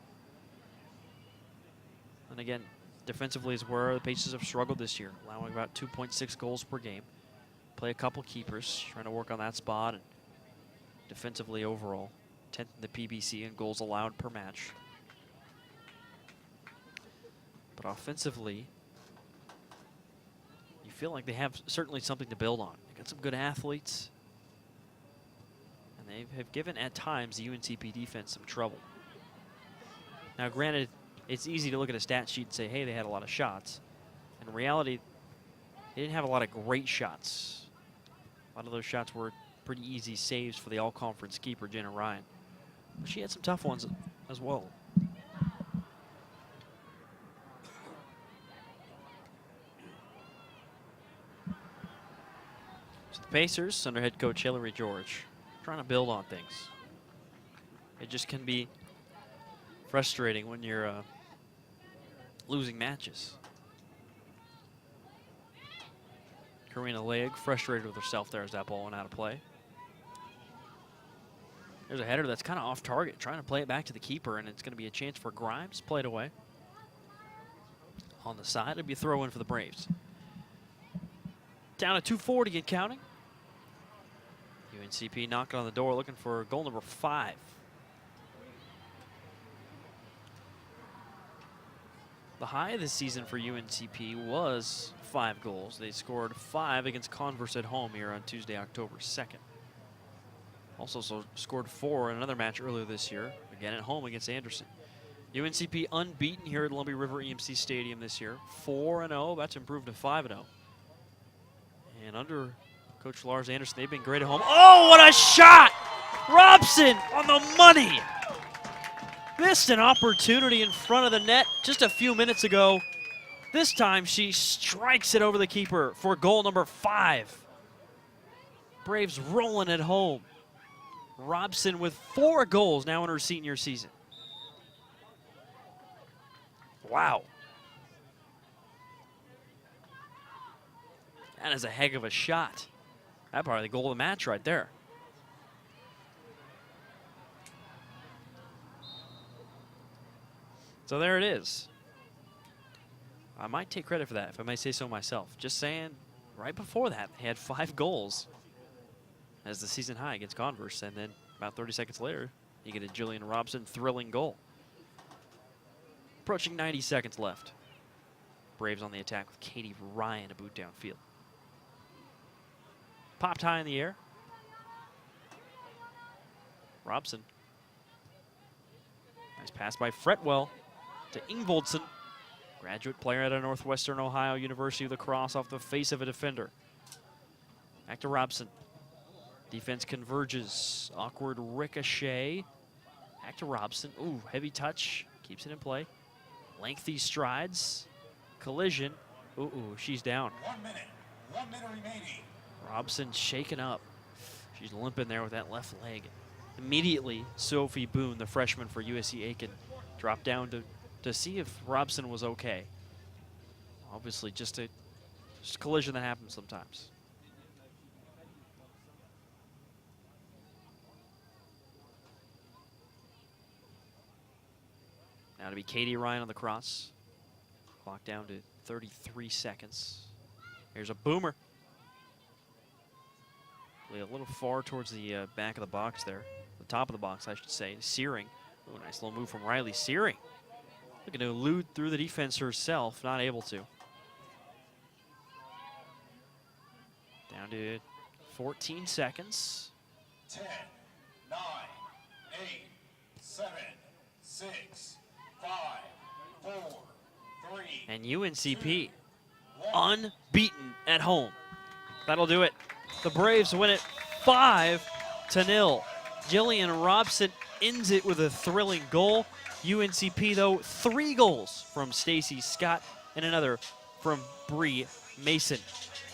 And again, defensively is where the Pacers have struggled this year, allowing about 2.6 goals per game. Play a couple keepers, trying to work on that spot. And defensively overall, 10th in the PBC in goals allowed per match. But offensively, you feel like they have certainly something to build on. They got some good athletes. And they have given, at times, the UNCP defense some trouble. Now, granted, it's easy to look at a stat sheet and say, hey, they had a lot of shots. In reality, they didn't have a lot of great shots. A lot of those shots were pretty easy saves for the all-conference keeper, Jenna Ryan. But she had some tough ones as well. So the Pacers, under head coach Hillary George, trying to build on things. It just can be frustrating when you're losing matches. Karina Leig frustrated with herself there as that ball went out of play. There's a header that's kind of off target, trying to play it back to the keeper, and it's going to be a chance for Grimes. Played away. On the side, it'll be a throw in for the Braves. Down to 2:40 and counting. UNCP knocking on the door, looking for goal number 5. The high this season for UNCP was 5 goals. They scored 5 against Converse at home here on Tuesday, October 2nd. Also scored 4 in another match earlier this year, again at home against Anderson. UNCP unbeaten here at Lumbee River EMC Stadium this year. 4-0, about to improve to 5-0. And under Coach Lars Anderson, they've been great at home. Oh, what a shot! Robson on the money! Missed an opportunity in front of the net just a few minutes ago. This time she strikes it over the keeper for goal number 5. Braves rolling at home. Robson with 4 goals now in her senior season. Wow. That is a heck of a shot. That's probably the goal of the match right there. So there it is. I might take credit for that, if I may say so myself. Just saying, right before that, they had 5 goals as the season high against Converse, and then about 30 seconds later, you get a Jillian Robson thrilling goal. Approaching 90 seconds left. Braves on the attack with Katie Ryan to boot downfield. popped high in the air. Robson. Nice pass by Fretwell to Ingvoldsen. Graduate player at a Northwestern Ohio University with a cross off the face of a defender. Back to Robson. Defense converges. Awkward ricochet. Back to Robson. Ooh, heavy touch. Keeps it in play. Lengthy strides. Collision. Ooh, she's down. 1 minute. 1 minute remaining. Robson shaken up. She's limping there with that left leg. Immediately, Sophie Boone, the freshman for USC Aiken, dropped down to see if Robson was okay. Obviously, just a collision that happens sometimes. Now to be Katie Ryan on the cross. Clock down to 33 seconds. Here's a boomer. A little far towards the back of the box there. The top of the box, I should say. Searing. Ooh, nice little move from Riley Searing. Looking to elude through the defense herself. Not able to. Down to 14 seconds. 10, 9, 8, 7, 6, 5, 4, 3. And UNCP unbeaten at home. That'll do it. The Braves win it 5-0. Jillian Robson ends it with a thrilling goal. UNCP, though, 3 goals from Stacy Scott and another from Bree Mason.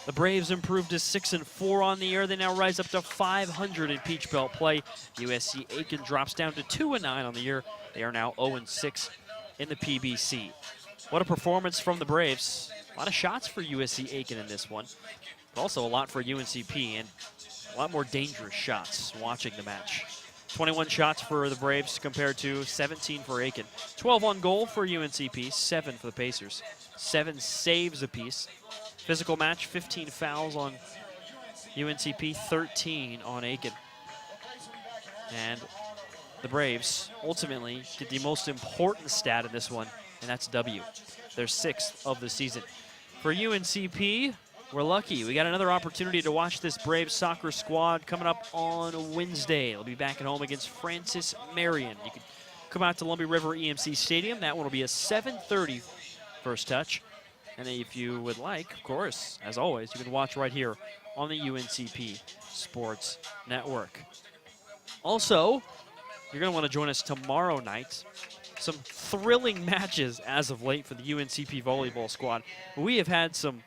The Braves improved to 6-4 on the year. They now rise up to 500 in Peach Belt play. USC Aiken drops down to 2-9 on the year. They are now 0-6 in the PBC. What a performance from the Braves. A lot of shots for USC Aiken in this one, but also a lot for UNCP and a lot more dangerous shots watching the match. 21 shots for the Braves compared to 17 for Aiken. 12 on goal for UNCP, 7 for the Pacers. 7 saves apiece. Physical match, 15 fouls on UNCP, 13 on Aiken. And the Braves ultimately get the most important stat in this one, and that's W. Their 6th of the season. For UNCP, we're lucky. We got another opportunity to watch this Braves soccer squad coming up on Wednesday. They'll be back at home against Francis Marion. You can come out to Lumbee River EMC Stadium. That one will be a 7:30 first touch. And if you would like, of course, as always, you can watch right here on the UNCP Sports Network. Also, you're going to want to join us tomorrow night. Some thrilling matches as of late for the UNCP volleyball squad. We have had some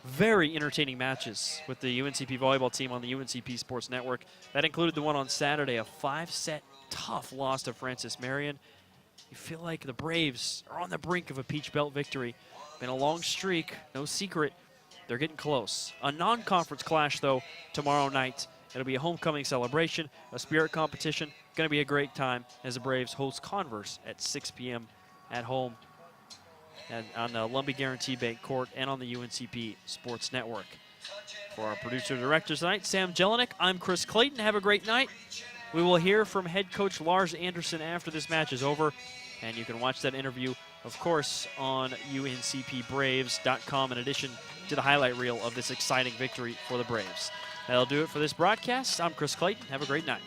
very entertaining matches with the UNCP volleyball team on the UNCP Sports Network. That included the one on Saturday, a 5-set tough loss to Francis Marion. You feel like the Braves are on the brink of a Peach Belt victory. Been a long streak, no secret. They're getting close. A non-conference clash, though, tomorrow night. It'll be a homecoming celebration, a spirit competition. Going to be a great time as the Braves host Converse at 6 p.m. at home and on the Lumbee Guarantee Bank Court and on the UNCP Sports Network. For our producer-directors tonight, Sam Jelinek, I'm Chris Clayton. Have a great night. We will hear from head coach Lars Anderson after this match is over, and you can watch that interview, of course, on uncpbraves.com in addition to the highlight reel of this exciting victory for the Braves. That'll do it for this broadcast. I'm Chris Clayton. Have a great night.